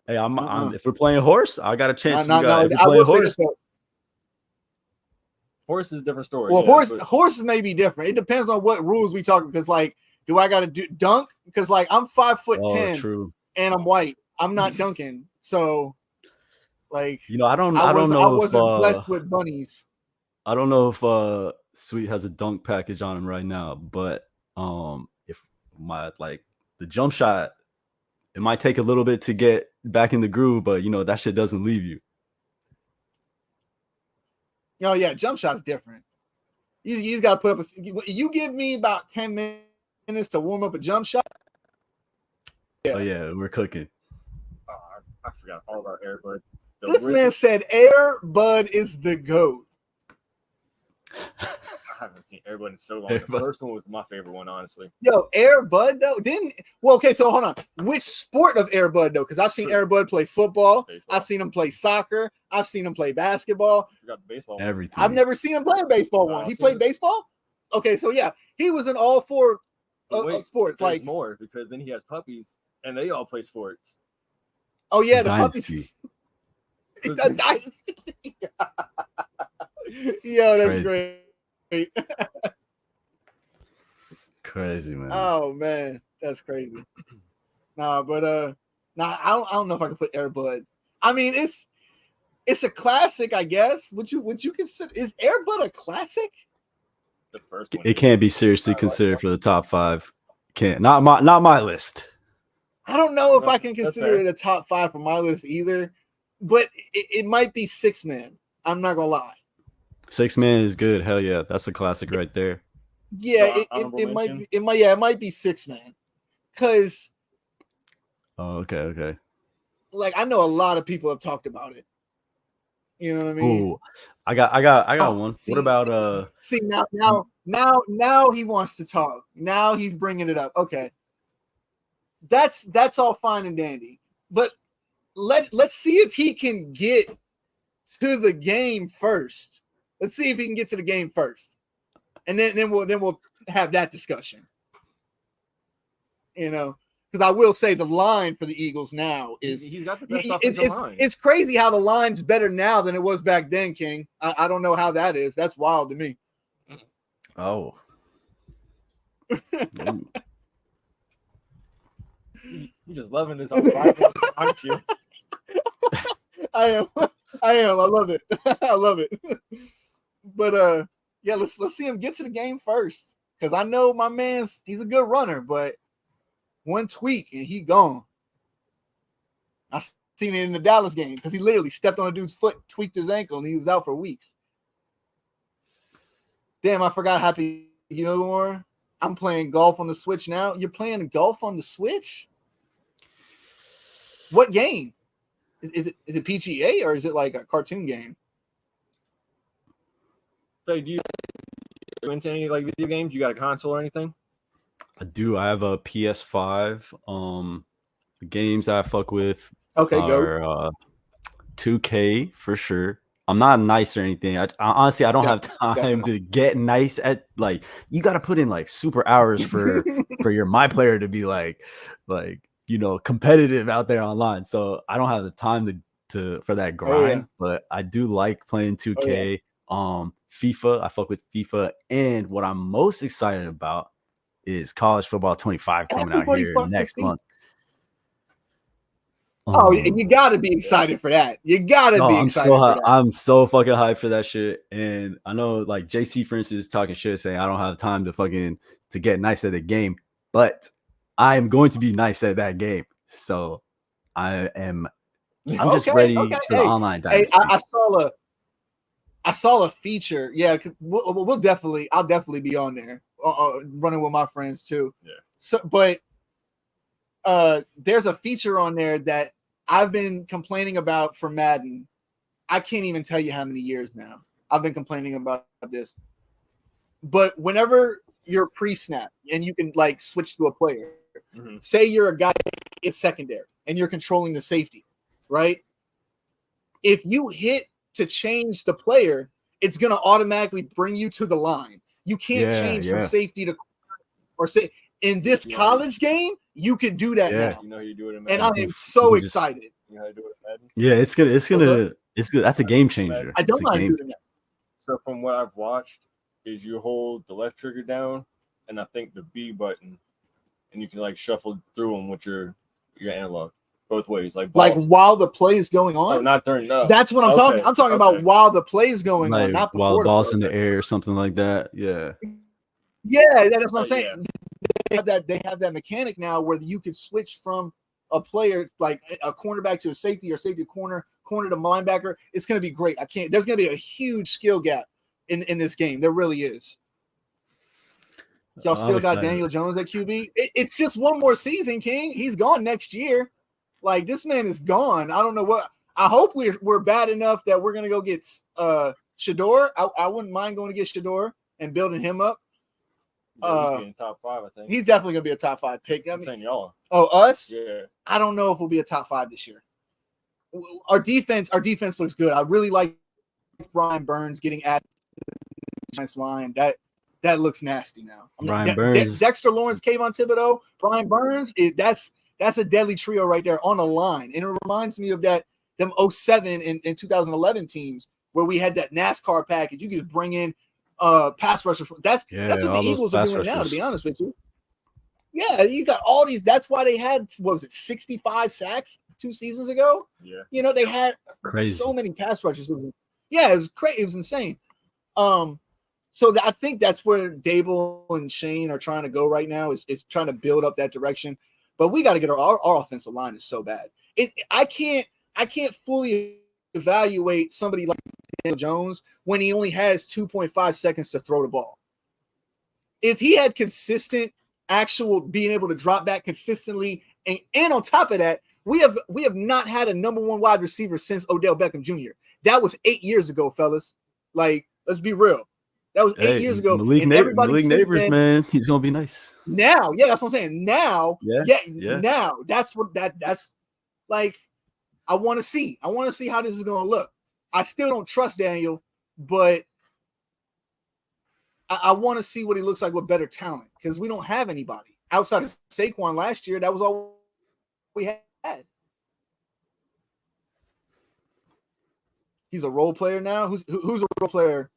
Hey, I'm if we're playing horse, I got a chance. If we're playing horse. Horse is a different story. Well, horse may be different. It depends on what rules we talk. Because like, do I got to dunk? Because like I'm 5'10" true. and I'm white. I'm not dunking, so like I don't I know if wasn't blessed with bunnies. I don't know if Sweet has a dunk package on him right now, but if my the jump shot, it might take a little bit to get back in the groove, but that shit doesn't leave you. Oh yeah, jump shot's different. You just got to put up. You give me about 10 minutes to warm up a jump shot. Yeah. Oh yeah, we're cooking. I forgot all about Air Bud. This man said Air Bud is the GOAT. I haven't seen Air Bud in so long. The first one was my favorite one, honestly. Yo, Air Bud though okay. So hold on. Which sport of Air Bud though? Because I've seen Air Bud play football. I've seen him play soccer. I've seen him play basketball. I forgot the baseball. Everything. I've never seen him play a baseball one. He played baseball. Okay, so yeah, he was in all four sports. Like more because then he has puppies and they all play sports. Oh yeah, the puppies. It's a dynasty. Yo, that's great. Crazy, man. Oh man, that's crazy. I don't know if I can put Air Bud. I mean, it's a classic, I guess. Would you consider, is Air Bud a classic? The first one. It can't be seriously considered for the top 5. Can't. Not my list. I don't know if I can consider it a top 5 for my list either, but it might be 6 Man. I'm not gonna lie. 6 Man is good. Hell yeah, that's a classic right there. Yeah, so it might be 6 Man, because. Oh, okay. Like I know a lot of people have talked about it. You know what I mean? Ooh, I got one. What about See now he wants to talk. Now he's bringing it up. Okay. That's all fine and dandy. But let's see if he can get to the game first. Let's see if he can get to the game first. And then we'll have that discussion. Because I will say the line for the Eagles now is he's got the best offensive line. It's crazy how the line's better now than it was back then, King. I don't know how that is. That's wild to me. Oh. You're just loving this on Bible, aren't you? I am. I love it. I love it. But yeah, let's see him get to the game first. Because I know my man's he's a good runner, but one tweak and he gone. I seen it in the Dallas game because he literally stepped on a dude's foot, tweaked his ankle, and he was out for weeks. Damn, I forgot Happy Gilmore. I'm playing golf on the Switch now. You're playing golf on the Switch? What game? Is it PGA or is it like a cartoon game? So do you into any like video games? You got a console or anything? I do. I have a PS5. The games I fuck with are 2K for sure. I'm not nice or anything. I honestly I don't have time to get nice at you got to put in like super hours for your my player to be like competitive out there online. So I don't have the time to for that grind. But I do like playing 2K. FIFA. I fuck with FIFA, and what I'm most excited about is College Football 25 coming out here next month. You gotta be excited for that. You gotta be excited for that. I'm so fucking hyped for that shit. And I know like JC, for instance, is talking shit saying I don't have time to get nice at the game, but I am going to be nice at that game. So I'm just ready for the online dynasty. I saw a feature. Yeah, I'll definitely be on there running with my friends too. Yeah. So, but there's a feature on there that I've been complaining about for Madden. I can't even tell you how many years now I've been complaining about this. But whenever you're pre-snap and you can like switch to a player, say you're a guy it's secondary and you're controlling the safety, right? If you hit to change the player, it's gonna automatically bring you to the line. You can't change from safety to or say in this college game. You can do that now. You know how you do it in Madden. And I am so excited. You know how to do it in Madden? Yeah, it's good. That's a game changer. I don't mind doing that. So from what I've watched, is you hold the left trigger down and I think the B button, and you can like shuffle through them with your analog. both ways, like while the play is going on. Oh, not during. No, that's what I'm talking. I'm talking about while the play is going on, not while before the ball's in the air or something like that. Yeah. Yeah, that's what I'm saying. Yeah. They have that mechanic now where you can switch from a player like a cornerback to a safety or safety corner to linebacker. It's going to be great. There's going to be a huge skill gap in this game. There really is. Y'all still got Daniel Jones at QB. It's just one more season, King. He's gone next year. Like, this man is gone. I don't know what. I hope we're bad enough that we're going to go get Shador. I wouldn't mind going to get Shador and building him up. Yeah, he's in top 5, I think. He's definitely gonna be a top 5 pick. I'm saying y'all. Oh, us? Yeah. I don't know if we'll be a top 5 this year. Our defense looks good. I really like Brian Burns getting at the Giants line. That looks nasty now. Brian Burns, Dexter Lawrence, Kayvon Thibodeau, Brian Burns. That's a deadly trio right there on the line, and it reminds me of them 07 and 2011 teams where we had that NASCAR package. You could bring in pass rushers. That's what the Eagles are doing now, to be honest with you. Yeah, you got all these. That's why they had, what was it, 65 sacks 2 seasons ago? Yeah. You know, they had so many pass rushers. Yeah, it was crazy. It was insane. So I think that's where Dable and Shane are trying to go right now, is trying to build up that direction. But we got to get our offensive line is so bad. I can't fully evaluate somebody like Daniel Jones when he only has 2.5 seconds to throw the ball. If he had consistent actual being able to drop back consistently, and on top of that, we have not had a number 1 wide receiver since Odell Beckham Jr. That was 8 years ago, fellas. Like, let's be real. That was 8 years ago. Malik Neighbors, man, he's gonna be nice. Now, yeah, that's what I'm saying. Now, now that's like, I want to see. I want to see how this is gonna look. I still don't trust Daniel, but I want to see what he looks like with better talent, because we don't have anybody outside of Saquon last year. That was all we had. He's a role player now. Who's a role player?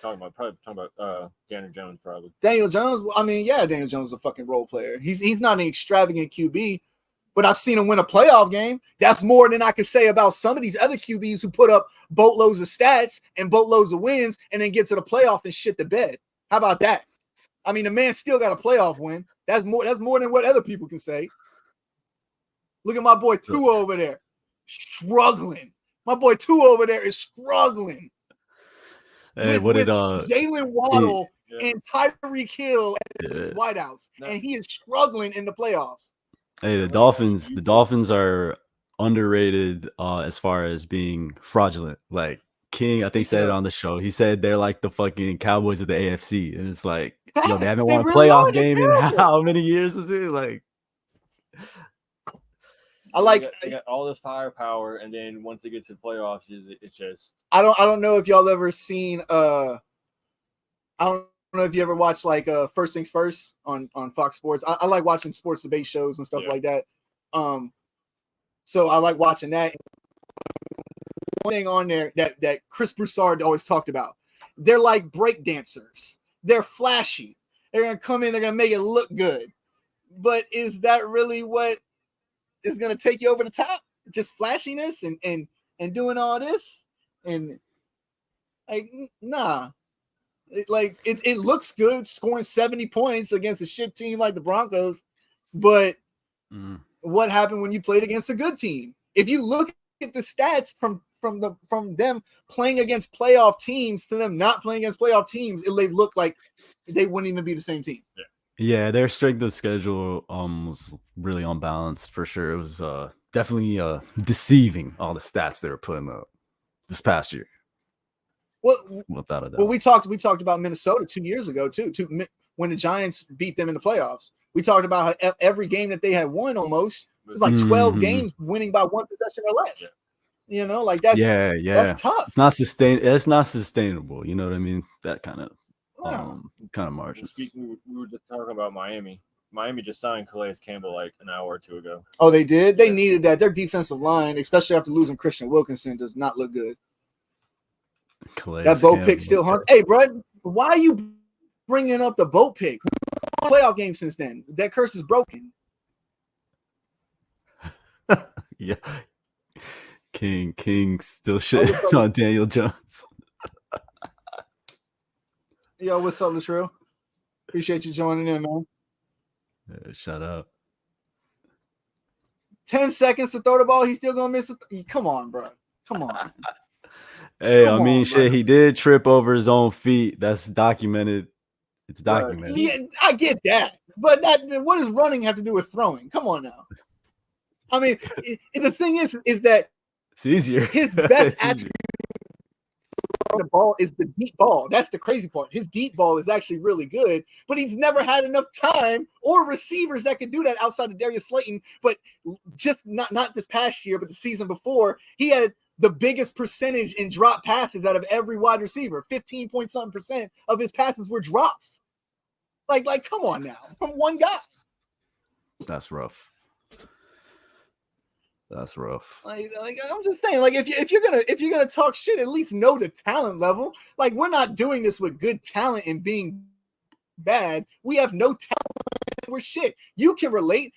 Talking about Daniel Jones, probably. Daniel Jones. I mean, yeah, Daniel Jones is a fucking role player. He's not an extravagant QB, but I've seen him win a playoff game. That's more than I could say about some of these other QBs who put up boatloads of stats and boatloads of wins and then get to the playoff and shit the bed. How about that? I mean, the man still got a playoff win. That's more than what other people can say. Look at my boy Tua over there, struggling. My boy Tua over there is struggling. Hey, with Jalen Waddle and Tyreek Hill as wideouts, and he is struggling in the playoffs. Hey, the Dolphins are underrated as far as being fraudulent. Like King, I think, said it on the show. He said they're like the fucking Cowboys of the AFC, and it's like, they haven't won a playoff game in how many years is it? Like, they got all this firepower, and then once it gets to the playoffs, it's just. I don't know if y'all ever seen. I don't know if you ever watched like First Things First on Fox Sports. I like watching sports debate shows and stuff like that. So I like watching that. One thing on there that Chris Broussard always talked about. They're like break dancers. They're flashy. They're gonna come in. They're gonna make it look good. But is that really what is going to take you over the top? Just flashiness and doing all this? And like, nah. It looks good scoring 70 points against a shit team like the Broncos, but what happened when you played against a good team? If you look at the stats from them playing against playoff teams to them not playing against playoff teams, they look like they wouldn't even be the same team. Yeah, their strength of schedule was really unbalanced for sure. It was definitely deceiving, all the stats they were putting up this past year. Well, without a doubt. Well, we talked about Minnesota 2 years ago too, when the Giants beat them in the playoffs. We talked about how every game that they had won almost, it was like 12 games winning by 1 possession or less. Yeah. You know, like that's tough. It's not sustainable. You know what I mean? That kind of margins. We were just talking about Miami. Miami just signed Calais Campbell like an hour or two ago. Oh, they did? They needed that. Their defensive line, especially after losing Christian Wilkinson, does not look good. That boat pick still hung. Hey, bro, why are you bringing up the boat pick? Playoff game since then. That curse is broken. Yeah. King still shit on Daniel Jones. Yo, what's up, Latrell? Appreciate you joining in, man. Shut up. 10 seconds to throw the ball. He's still gonna miss it. Come on, bro. Come on. Hey, Come I mean, on, shit, bro. he did trip over his own feet. That's documented. It's documented. Yeah, I get that, but what does running have to do with throwing? Come on now. I mean, the thing is that it's easier. His best attribute on the ball is the deep ball. That's the crazy part. His deep ball is actually really good, but he's never had enough time or receivers that could do that outside of Darius Slayton. But just not this past year, but the season before, he had the biggest percentage in drop passes out of every wide receiver. 15-point-something% of his passes were drops. Like, come on now, from one guy. That's rough. That's rough. Like I'm just saying, like if you're gonna talk shit, at least know the talent level. Like, we're not doing this with good talent and being bad. We have no talent. We're shit. You can relate.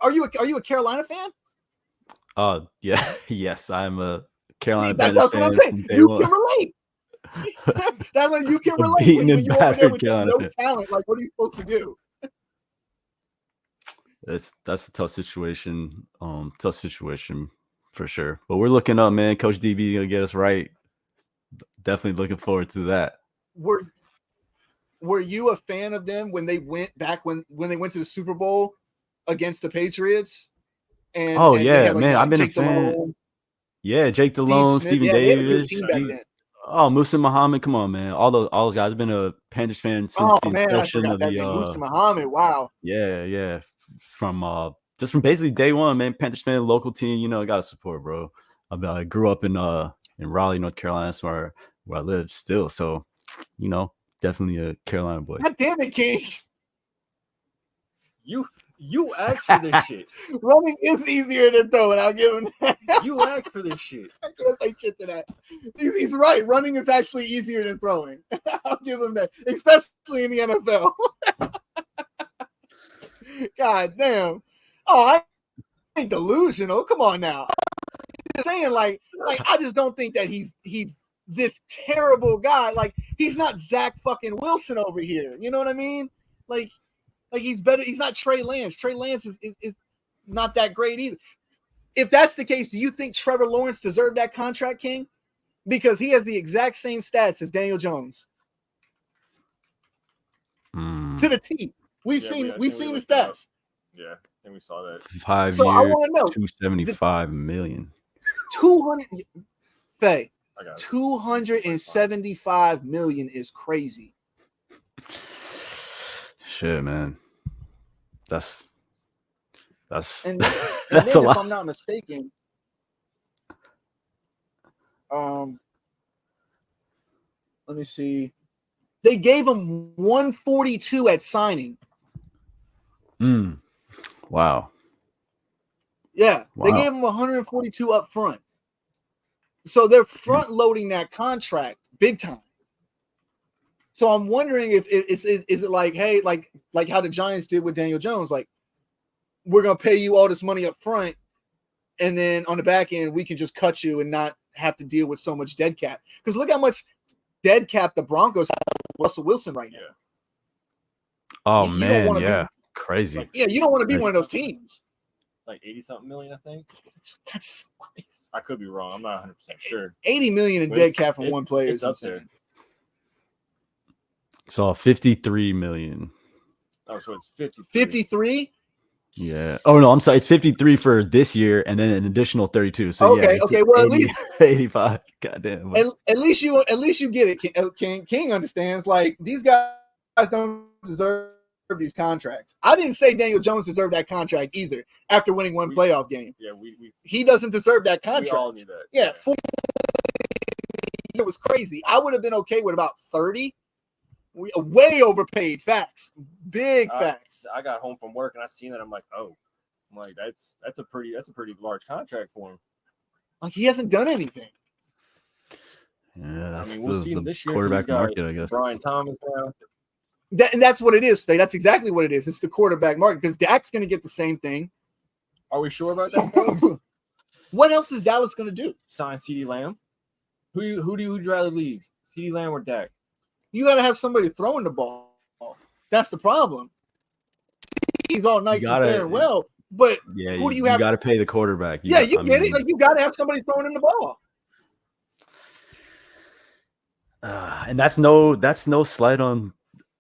Are you a Carolina fan? Yeah, yes, I'm a Carolina That's Panthers what I'm fan saying. from day You one. can relate. That's what you can relate Beaten when and you're over there battered with Carolina no fan. talent. Like, what are you supposed to do? That's a tough situation. Tough situation for sure. But we're looking up, man. Coach DB gonna get us right. Definitely looking forward to that. Were you a fan of them when they went back when they went to the Super Bowl against the Patriots? And yeah, had, like, man, I've been Jake a fan. Delhomme, Yeah, Jake Delhomme, Stephen They had a good Davis, team back then. Musa Muhammad. Come on, man. All those guys. I've been a Panthers fan since the I inception forgot of that the name. Musa Muhammad. Wow. Yeah. From basically day one, man. Panthers fan, local team. You know, I gotta support, bro. I grew up in Raleigh, North Carolina. That's where I live still. So, you know, definitely a Carolina boy. God damn it, King. You asked for this shit. Running is easier than throwing. I'll give him that. You asked for this shit. I can't say shit to that. He's right. Running is actually easier than throwing. I'll give him that, especially in the NFL. God damn. Oh, I ain't delusional. Come on now. I'm just saying, like I just don't think that he's this terrible guy. Like, he's not Zach fucking Wilson over here. You know what I mean? Like he's better. He's not Trey Lance. Trey Lance is not that great either. If that's the case, do you think Trevor Lawrence deserved that contract, King? Because he has the exact same stats as Daniel Jones. To the T. We've seen the stats. Yeah, I think we saw that. 5 So years, I want to know, 275 million. 200. Faye, I got it. 275 million is crazy. Shit, man. That's And that's then a lot. if I'm not mistaken, let me see. They gave him 142 at signing. Wow. Yeah, they gave him 142 up front. So they're front loading that contract big time. So I'm wondering if is it like, hey, like how the Giants did with Daniel Jones, like, we're gonna pay you all this money up front, and then on the back end we can just cut you and not have to deal with so much dead cap. Because look how much dead cap the Broncos have with Russell Wilson right now. Oh, you man, don't yeah, crazy. Like, you don't want to be one of those teams. Like 80-something million, I think. That's crazy. I could be wrong. I'm not 100% sure. 80 million in dead cap from one player is up insane. there. So 53 million. Oh, so it's 53. 53? Yeah. Oh no, I'm sorry. It's 53 for this year, and then an additional 32. So okay, yeah. Okay. Well, 80, at least 85. Goddamn. At least you get it. King understands. Like, these guys don't deserve these contracts. I didn't say Daniel Jones deserved that contract either. After winning one playoff game, Yeah, he doesn't deserve that contract. We all knew that. Yeah, it was crazy. I would have been okay with about 30. We way overpaid. Facts. Big facts. I got home from work and I seen that. I'm like, that's a pretty large contract for him. Like, he hasn't done anything. Yeah, that's we'll see him this year. Quarterback market, I guess. Brian Thomas now. And that's what it is, Faye. That's exactly what it is. It's the quarterback market, because Dak's going to get the same thing. Are we sure about that? What else is Dallas going to do? Sign CeeDee Lamb. Who do you rather leave? CeeDee Lamb or Dak? You got to have somebody throwing the ball. That's the problem. He's all nice and fair and well, but who do you have? You got to pay the quarterback. You get it. Like, you got to have somebody throwing him the ball. And that's no slight on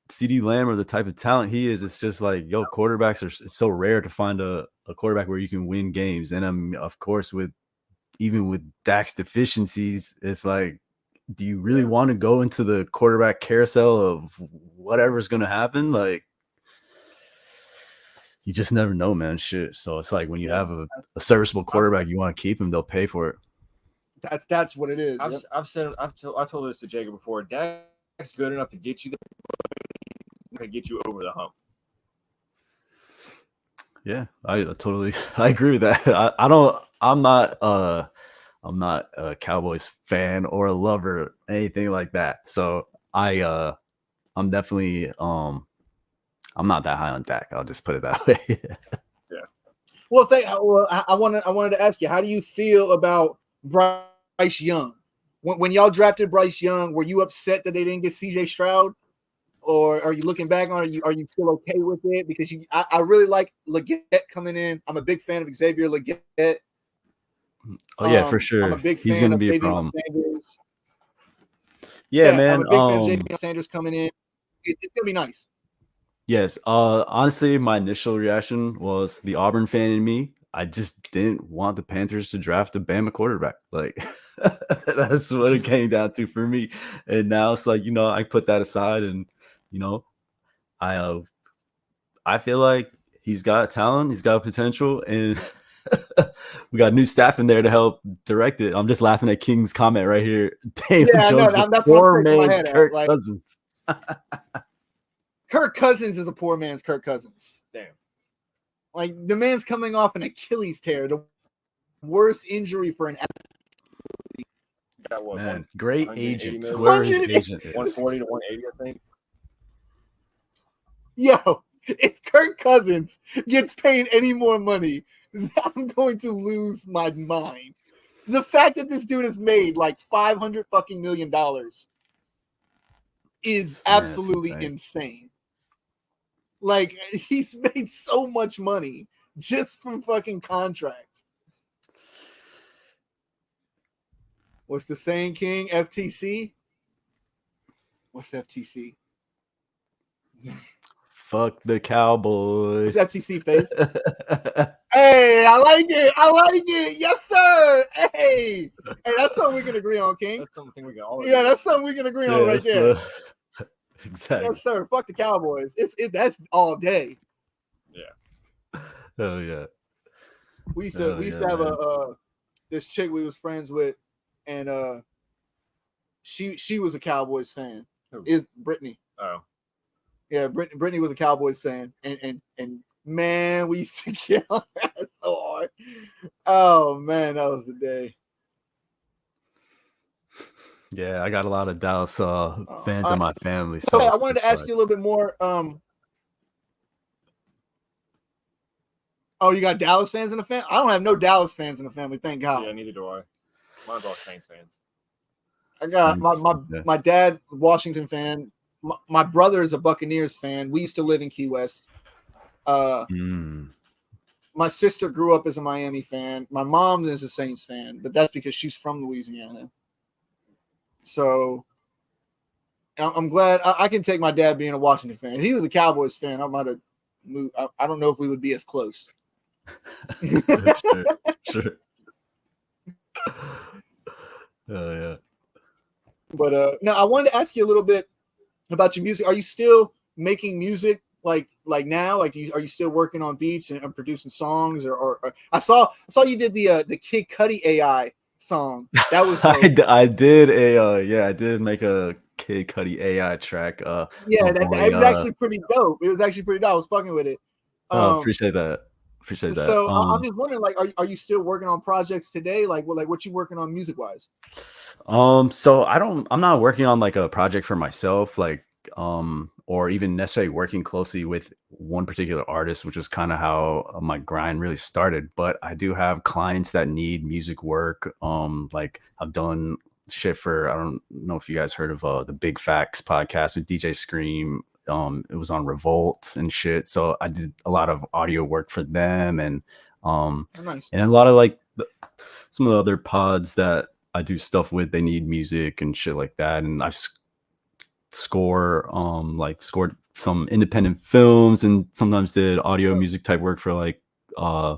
CeeDee Lamb or the type of talent he is. It's just like, quarterbacks it's so rare to find a quarterback where you can win games. And of course, even with Dak's deficiencies, it's like, do you really want to go into the quarterback carousel of whatever's going to happen? Like, you just never know, man. Shit. So it's like when you have a serviceable quarterback, you want to keep him, they'll pay for it. That's what it is. I told this to Jacob before. Dak's good enough to get you there, to get you over the hump. Yeah, I agree with that. I'm not a Cowboys fan or a lover or anything like that. So I'm definitely I'm not that high on Dak. I'll just put it that way. Yeah. Well, I wanted to ask you, how do you feel about Bryce Young? When y'all drafted Bryce Young, were you upset that they didn't get CJ Stroud? Or are you looking back on it? Are you still okay with it? Because I really like Leggett coming in. I'm a big fan of Xavier Leggett. Oh yeah, for sure. I'm a big He's fan going to of be a Javion problem. Sanders. Yeah, man. I'm a big fan of Javion Sanders coming in. It's going to be nice. Yes. Honestly, my initial reaction was the Auburn fan in me. I just didn't want the Panthers to draft a Bama quarterback. Like, that's what it came down to for me. And now it's like, I put that aside, and I feel like he's got talent, he's got potential, and we got new staff in there to help direct it. I'm just laughing at King's comment right here. Daniel Jones, that's poor man's Kirk Cousins. Kirk Cousins is a poor man's Kirk Cousins. Damn. Like, the man's coming off an Achilles tear, the worst injury for an athlete. Got what, man, great agent. million? Where his agent is. 140 to 180, I think. Yo, if Kirk Cousins gets paid any more money, I'm going to lose my mind. The fact that this dude has made like $500 fucking million is absolutely insane. Like, he's made so much money just from fucking contracts. What's the saying, King? FTC? What's FTC? Fuck the Cowboys. What's FTC face? Hey, I like it. I like it. Yes, sir. Hey, that's something we can agree on, King. That's something we can all agree. Yeah, that's something we can agree on right there. Exactly. Yes, sir. Fuck the Cowboys. That's all day. Yeah. Oh yeah. We used to have this chick we was friends with, and she was a Cowboys fan. Who? Is Brittany? Oh. Yeah, Brittany was a Cowboys fan, and man, we used to kill her so hard. Oh man, that was the day. Yeah, I got a lot of Dallas fans in my family. So I wanted to ask you a little bit more. Oh, you got Dallas fans in the family? I don't have no Dallas fans in the family, thank God. Yeah, neither do I. Mine's all Saints fans. I got my dad, Washington fan. My brother is a Buccaneers fan. We used to live in Key West. My sister grew up as a Miami fan. My mom is a Saints fan, but that's because she's from Louisiana. So I'm glad I can take my dad being a Washington fan. If he was a Cowboys fan, I might have moved. I don't know if we would be as close. Sure. Oh yeah. But no, I wanted to ask you a little bit about your music. Are you still making music like now? Like, are you still working on beats and producing songs? Or I saw you did the Kid Cudi AI song. That was I did make a Kid Cudi AI track. It was actually pretty dope. It was actually pretty dope. I was fucking with it. Appreciate that. So I'm just wondering, like, are you still working on projects today? Like what you working on music wise? So I'm not working on like a project for myself. Like, I'm or even necessarily working closely with one particular artist, which is kind of how my grind really started. But I do have clients that need music work. Like I've done shit for, I don't know if you guys heard of the Big Facts podcast with DJ Scream. It was on Revolt and shit. So I did a lot of audio work for them, and Nice. and a lot of like some of the other pods that I do stuff with, they need music and shit like that. And I've scored some independent films, and sometimes did audio music type work for like a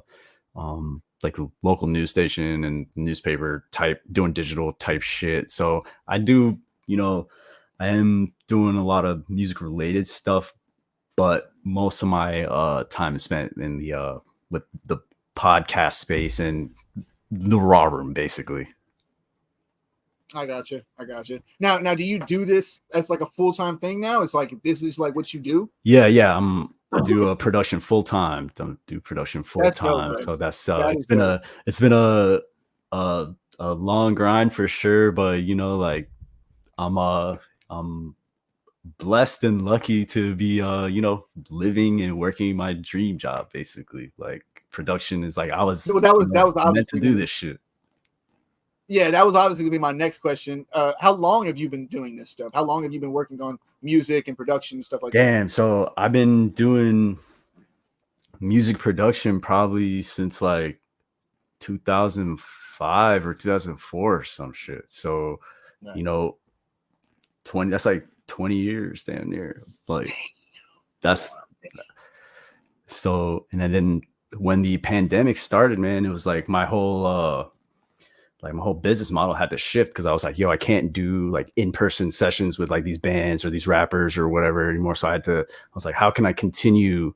local news station and newspaper type, doing digital type shit. So I do, I am doing a lot of music related stuff, but most of my time is spent in the with the podcast space and the raw room, basically. I got you. Now, do you do this as like a full-time thing now? It's like, this is like what you do? Yeah. I do production full time. Don't do production full time. Dope, so that's that it's been a long grind for sure. But like I'm blessed and lucky to be living and working my dream job, basically. Like production is like, I was that was meant to do this shit. Yeah, that was obviously gonna be my next question. How long have you been doing this stuff? How long have you been working on music and production and stuff like that? Damn, so I've been doing music production probably since like 2005 or 2004 or some shit. So, Nice. 20, that's like 20 years damn near. Like that's so. And then when the pandemic started, man, it was like my whole business model had to shift, because I was like, yo, I can't do like in-person sessions with like these bands or these rappers or whatever anymore. So I was like, how can I continue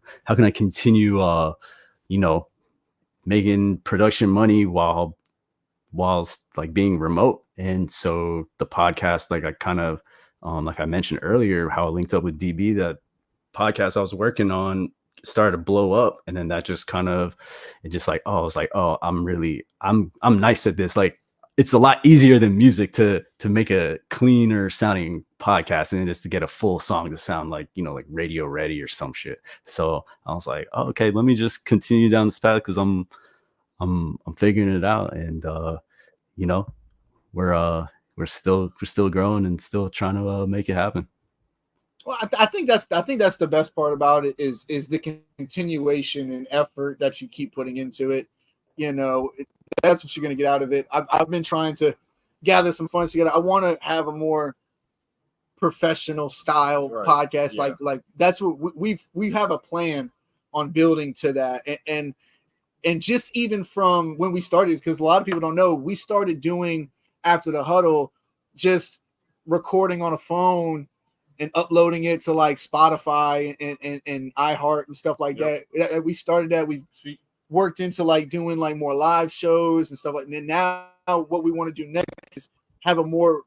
making production money whilst like being remote? And so the podcast, like I kind of like I mentioned earlier, how I linked up with DB, that podcast I was working on started to blow up, and then that just kind of, it just like, oh, I was like, oh, I'm nice at this. Like it's a lot easier than music to make a cleaner sounding podcast, and just to get a full song to sound like, like radio ready or some shit. So I was like, oh, okay, let me just continue down this path, because I'm figuring it out. And we're still growing and still trying to make it happen. Well, I think that's the best part about it is the continuation and effort that you keep putting into it. That's what you're going to get out of it. I've been trying to gather some funds together. I want to have a more professional style podcast. Yeah. Like that's what we have a plan on building to that. And just even from when we started, because a lot of people don't know, we started doing After the Huddle just recording on a phone and uploading it to like Spotify and iHeart and stuff like that. We started that. We worked into like doing like more live shows and stuff like that. And now what we want to do next is have a more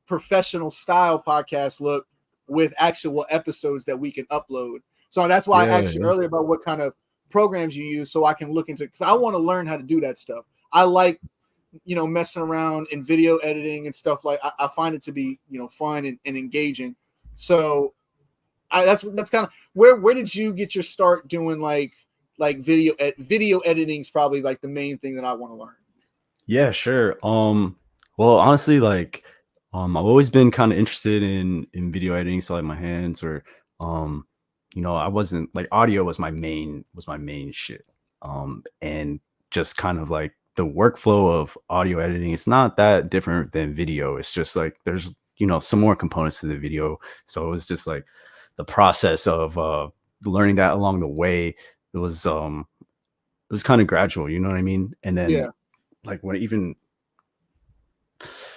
professional style podcast look with actual episodes that we can upload. So that's why I asked you earlier about what kind of programs you use, so I can look into, because I want to learn how to do that stuff. I like messing around in video editing and stuff. Like I find it to be fun and engaging. So that's kind of where did you get your start doing like video editing is probably like the main thing that I want to learn. Yeah, sure. Well, honestly, like I've always been kind of interested in video editing, so like my hands, or I wasn't like, audio was my main shit. And just kind of like the workflow of audio editing, it's not that different than video. It's just like there's some more components to the video. So it was just like the process of learning that along the way. It was kind of gradual, you know what I mean? And then like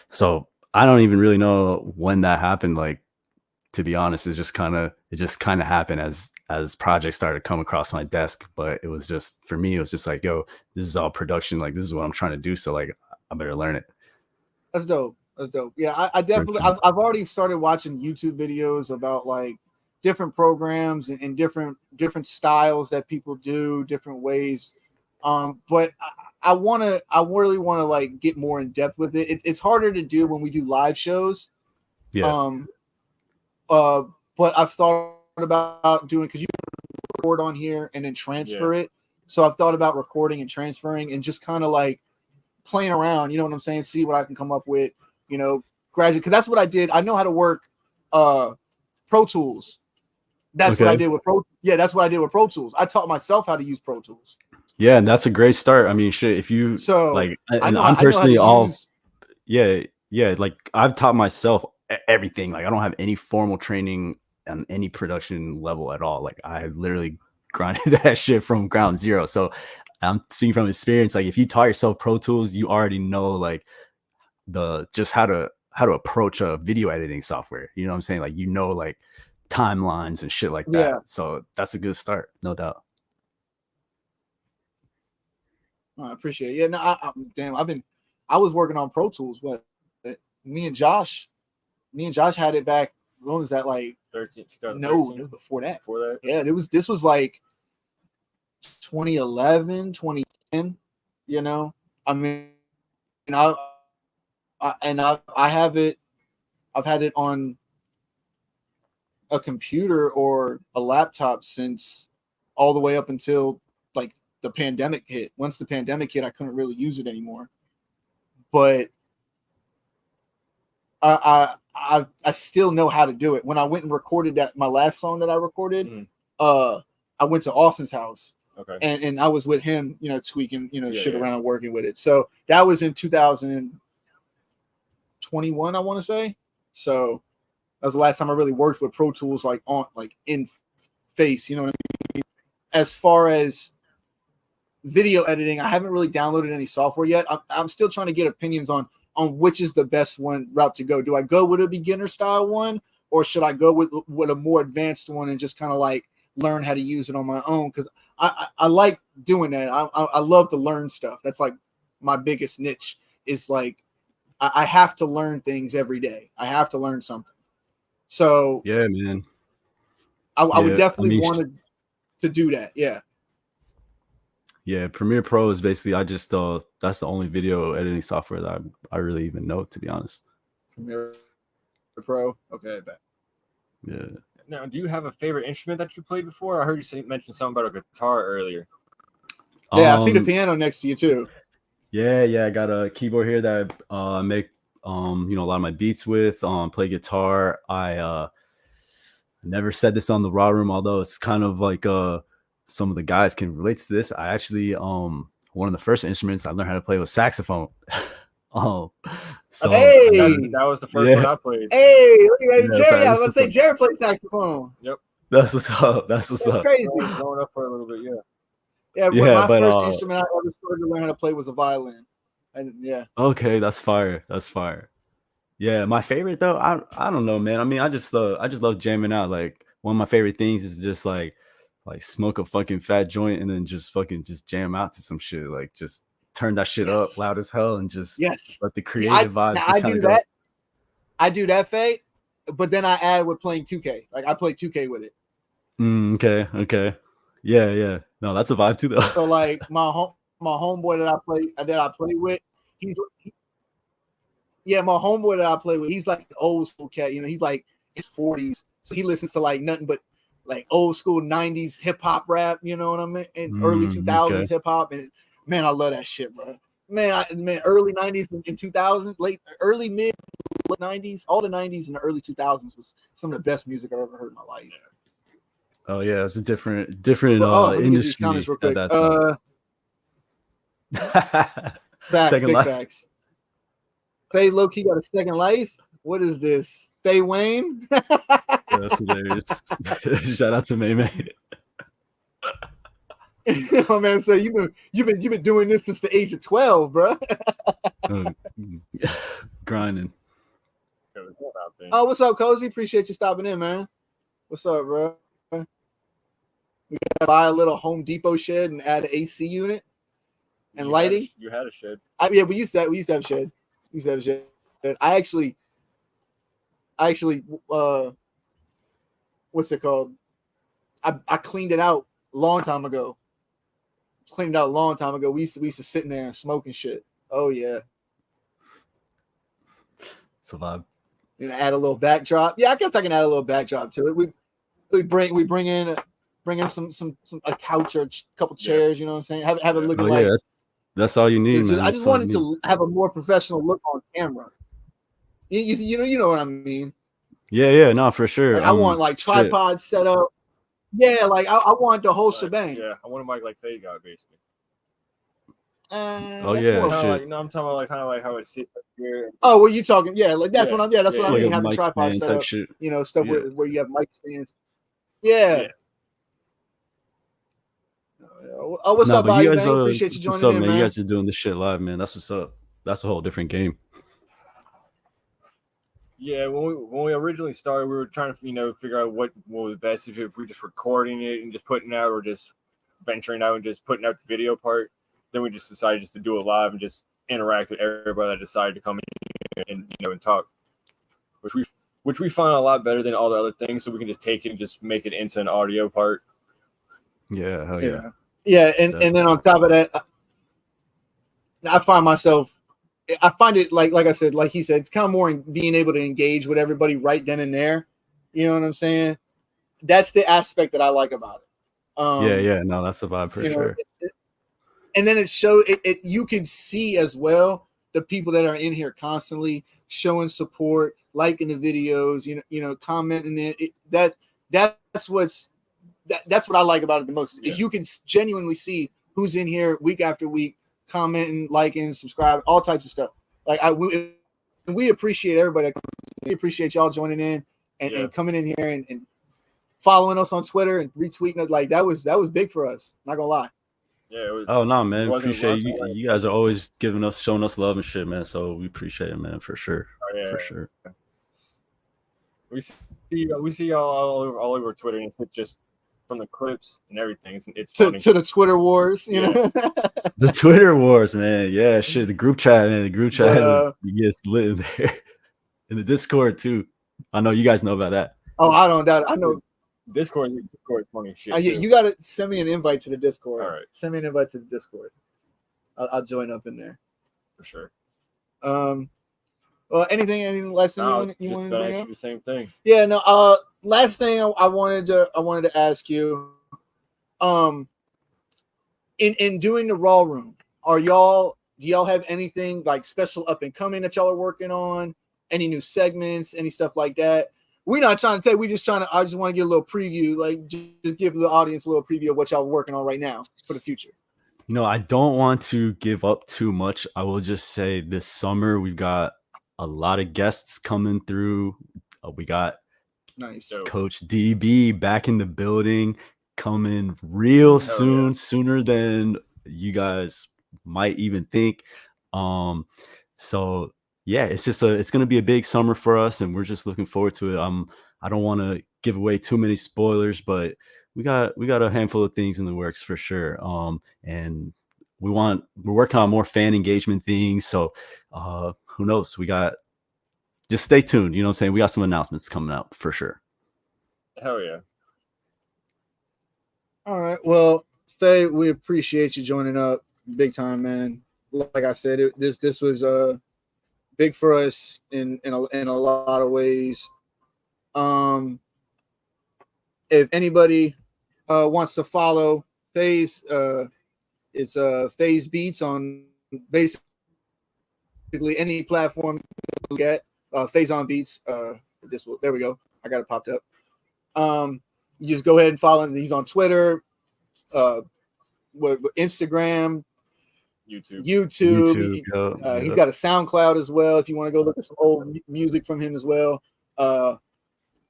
so I don't even really know when that happened. Like, to be honest, it just kind of happened as projects started to come across my desk. But it was just, for me, it was just like, yo, this is all production. Like, this is what I'm trying to do. So like, I better learn it. That's dope. Yeah, I definitely, I've already started watching YouTube videos about like different programs and different styles that people do, different ways. But I really want to like get more in depth with it. It's harder to do when we do live shows. Yeah. but I've thought about doing, because you record on here and then transfer it. So I've thought about recording and transferring and just kind of like playing around, you know what I'm saying? See what I can come up with, you know, gradually. Because that's what I did. I know how to work Pro Tools. That's what I did with Pro. Yeah, that's what I did with Pro Tools. I taught myself how to use Pro Tools. Yeah, and that's a great start. I mean, shit, if you like, and I'm personally like I've taught myself everything. Like I don't have any formal training on any production level at all. Like I literally grinded that shit from ground zero. So I'm speaking from experience. Like if you taught yourself Pro Tools, you already know like the just how to approach a video editing software. You know what I'm saying? Like, you know, like timelines and shit like that. Yeah. So that's a good start, no doubt. I appreciate it. Yeah, no, damn, I was working on Pro Tools. What, me and Josh had it back. When was that? Like 13? No, before that. Before that? Yeah, this was like 2011, 2010. You know, I mean, I have it. I've had it on a computer or a laptop since all the way up until like the pandemic hit. Once the pandemic hit, I couldn't really use it anymore. But I still know how to do it. When I went and recorded my last song that I recorded, I went to Austin's house. Okay. And I was with him, you know, tweaking, you know, shit around, working with it. So that was in 2021, I want to say. So that was the last time I really worked with Pro Tools, like in face, you know what I mean? As far as video editing, I haven't really downloaded any software yet. I'm still trying to get opinions on which is the best route to go. Do I go with a beginner style one, or should I go with a more advanced one and just kind of like learn how to use it on my own? Because I like doing that. I love to learn stuff. That's like my biggest niche. Is like I have to learn things every day. I have to learn something. So yeah, man. I would definitely want to do that. Yeah. Yeah, Premiere Pro is basically that's the only video editing software that I really even know, to be honest. Premiere Pro. Okay, I bet. Yeah. Now, do you have a favorite instrument that you played before? I heard you mention something about a guitar earlier. Yeah, I see the piano next to you too. Yeah, I got a keyboard here that I make you know, a lot of my beats with. Play guitar. I never said this on the Raw Room, although it's kind of like some of the guys can relate to this. I actually one of the first instruments I learned how to play was saxophone. So that was the first one I played. Hey, look at Jerry. I was gonna say Jerry plays saxophone. Yep. That's what's up. That's crazy. Growing up for a little bit, yeah. Yeah, but my first instrument I ever started to learn how to play was a violin. And yeah. Okay, that's fire. That's fire. Yeah, my favorite though, I don't know, man. I mean, I just love jamming out. Like one of my favorite things is just like smoke a fucking fat joint and then just jam out to some shit. Like just turn that shit up loud as hell and just let the creative vibe just kind of go. I do that, Faye, but then I add with playing 2K. Like I play 2K with it. Okay. Yeah. No, that's a vibe too, though. So like my homeboy that I play with, my homeboy that I play with, he's like an old school cat. You know, he's like his 40s, so he listens to like nothing but like old school 90s hip hop rap. You know what I mean? And early 2000s hip hop, and man, I love that shit, bro. Man, early 90s and 2000s, early mid 90s, all the 90s and the early 2000s was some of the best music I've ever heard in my life. Oh yeah, it's a different industry real quick. at that time. Big facts. Faye low-key got a second life. What is this? Faye Wayne? That's hilarious. Shout out to May. Oh man, so you've been doing this since the age of 12, bro. Grinding. Oh, what's up, Cozy? Appreciate you stopping in, man. What's up, bro? We gotta buy a little Home Depot shed and add an AC unit and lighting. You had a shed. Yeah, we used to have a shed. I actually, what's it called? I cleaned it out a long time ago. We used to sit in there and smoke and shit. Oh yeah. It's a vibe. add a little backdrop. Yeah, I guess I can add a little backdrop to it. We bring in some a couch or a couple chairs. You know what I'm saying? Have it looking like. That's all you need, man. I just wanted to have a more professional look on camera. You know what I mean? Yeah, no, for sure. Like, I want like tripod set up. Yeah, like I want the whole shebang. Yeah, I want a mic like they got basically. Oh yeah, like, no, I'm talking about like kind of like how it sits up here. Oh, well, you talking? Yeah, like that's what I mean. Have a tripod set up. Shit. You know, stuff where you have mic stands. Yeah. Oh, what's up, buddy, man? Appreciate you joining in, man. You guys are doing this shit live, man. That's what's up. That's a whole different game. Yeah, when we originally started, we were trying to figure out what was best, if we're just recording it and just putting it out, or just venturing out and just putting out the video part. Then we just decided just to do it live and just interact with everybody that decided to come in and talk, which we find a lot better than all the other things. So we can just take it and just make it into an audio part. Yeah, hell yeah. Yeah, and then on top of that, I find it like I said, like he said, it's kind of more being able to engage with everybody right then and there. You know what I'm saying? That's the aspect that I like about it. Yeah, no, that's a vibe for sure. And then it you can see as well the people that are in here constantly showing support, liking the videos, commenting it. That's what I like about it the most. Yeah. If you can genuinely see who's in here week after week, commenting, liking, subscribing, all types of stuff. Like we appreciate everybody. We appreciate y'all joining in and coming in here and following us on Twitter and retweeting us. Like that was big for us. Not gonna lie. Yeah. Oh no, man. Appreciate you. You guys are always showing us love and shit, man. So we appreciate it, man, for sure. Oh, yeah. For sure. We see y'all all over Twitter, and it's just from the clips and everything. It's funny. To the Twitter wars, you know. The Twitter wars, man. Yeah, shit. The group chat, man. The group chat gets lit in there. In the Discord too. I know you guys know about that. Oh, I don't doubt it. I know. Discord is funny shit. You gotta send me an invite to the Discord. All right. Send me an invite to the Discord. I'll join up in there. For sure. Well, anything last thing you want to bring up? The same thing. Yeah, no. Last thing I wanted to ask you, in doing the Raw Room, do y'all have anything like special up and coming that y'all are working on? Any new segments, any stuff like that? We're not trying to tell you. I just want to get a little preview, like just give the audience a little preview of what y'all are working on right now for the future. I don't want to give up too much. I will just say this summer we've got a lot of guests coming through. We got Coach DB back in the building, coming real soon, sooner than you guys might even think. So yeah, it's gonna be a big summer for us, and we're just looking forward to it. I don't want to give away too many spoilers, but we got a handful of things in the works for sure. And we're working on more fan engagement things. So who knows? Just stay tuned. You know what I'm saying? We got some announcements coming out for sure. Hell yeah. All right. Well, Faye, we appreciate you joining up big time, man. Like I said, this was big for us in a lot of ways. If anybody wants to follow Faye's, it's Faye's Beats on basically any platform you get. Faye's on Beats. There we go. I got it popped up. You just go ahead and follow him. He's on Twitter, Instagram, YouTube. He's got a SoundCloud as well. If you want to go look at some old music from him as well.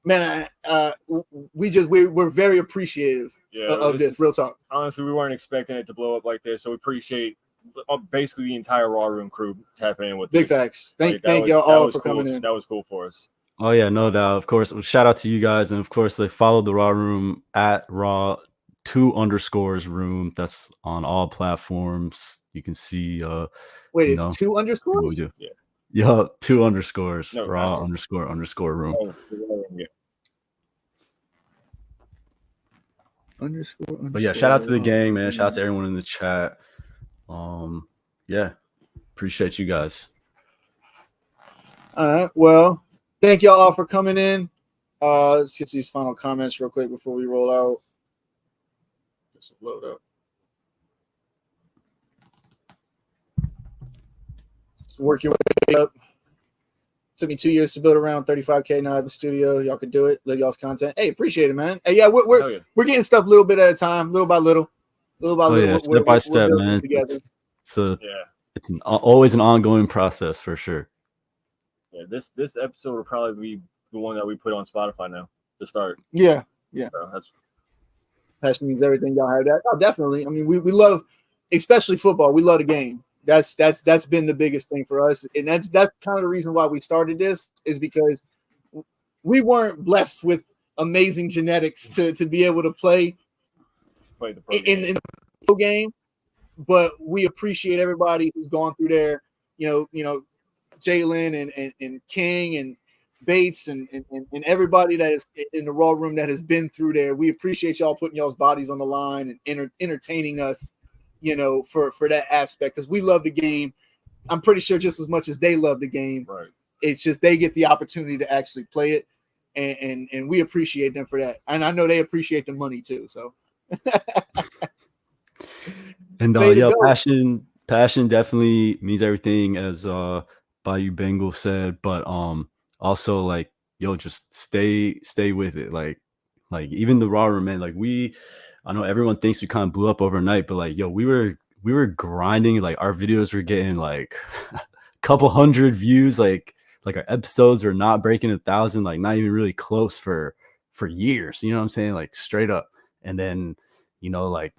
Man, we're very appreciative of this. Real talk. Honestly, we weren't expecting it to blow up like this, so we appreciate basically the entire Raw Room crew tapping in with big facts. Thank y'all all for coming in. That was cool for us. Oh yeah, no doubt. Of course, shout out to you guys, and of course, follow the Raw Room at Raw 2_room. That's on all platforms. You can see. Wait, it's 2 underscores? What we do. Yeah, 2 underscores. No, Raw _ room. Oh, yeah. Underscore. But yeah, shout out to the gang, man. Shout out to everyone in the chat. Yeah, appreciate you guys. All right. Well, Thank y'all all for coming in. Let's get to these final comments real quick before we roll out. Just load up. So work your way up. Took me 2 years to build around 35K. Now at the studio, y'all can do it. Live y'all's content. Hey, appreciate it, man. Hey, yeah, we're getting stuff little bit at a time, little by little, little by little. Yeah, step by step, man. Together. It's always an ongoing process for sure. Yeah, this episode will probably be the one that we put on Spotify now to start. Yeah. So that's passion means everything. Y'all have that. Oh, definitely. I mean, we love, especially football. We love the game. That's been the biggest thing for us, and that's kind of the reason why we started this, is because we weren't blessed with amazing genetics to be able to play the in the pro game, but we appreciate everybody who's gone through there. You know, Jalen and King and Bates and everybody that is in the Raw Room that has been through there. We appreciate y'all putting y'all's bodies on the line and entertaining us, you know, for that aspect, because we love the game. I'm pretty sure just as much as they love the game. right. It's just they get the opportunity to actually play it, and we appreciate them for that. And I know they appreciate the money too. So and passion definitely means everything, as Bayou Bengal said, but also like, yo, just stay with it. Like even the Raw Room, man, like I know everyone thinks we kind of blew up overnight, but like, yo, we were grinding. Like our videos were getting like a couple hundred views. Like our episodes were not breaking 1,000, like not even really close for years. You know what I'm saying? Like straight up. And then, you know, like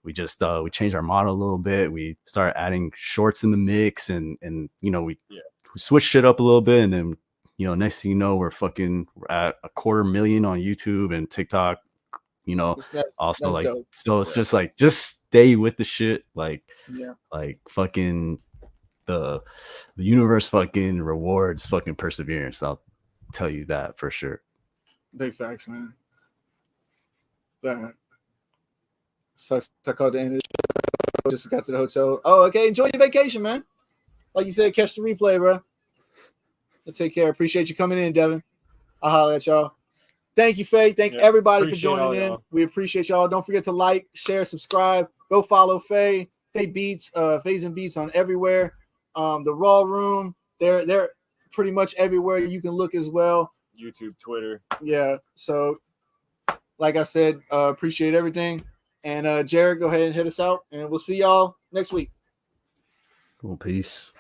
we just we changed our model a little bit. We started adding shorts in the mix, and you know, we switched shit up a little bit, and then, you know, next thing you know, we're at 250,000 on YouTube and TikTok. You know, also like dope. So it's just like, just stay with the shit. Like fucking the universe fucking rewards fucking perseverance. I'll tell you that for sure. Big facts, man. That sucks. I called the end of the show. Just got to the hotel. Oh, okay. Enjoy your vacation, man. Like you said, catch the replay, bro. Take care. Appreciate you coming in, Devin. I'll holler at y'all. Thank you, Faye. Thank everybody for joining in. Y'all. We appreciate y'all. Don't forget to like, share, subscribe. Go follow Faye. Faye Beats, Fays and Beats on everywhere. The Raw Room, they're pretty much everywhere you can look as well. YouTube, Twitter. Yeah. So, like I said, appreciate everything. And Jared, go ahead and hit us out, and we'll see y'all next week. Cool. Peace.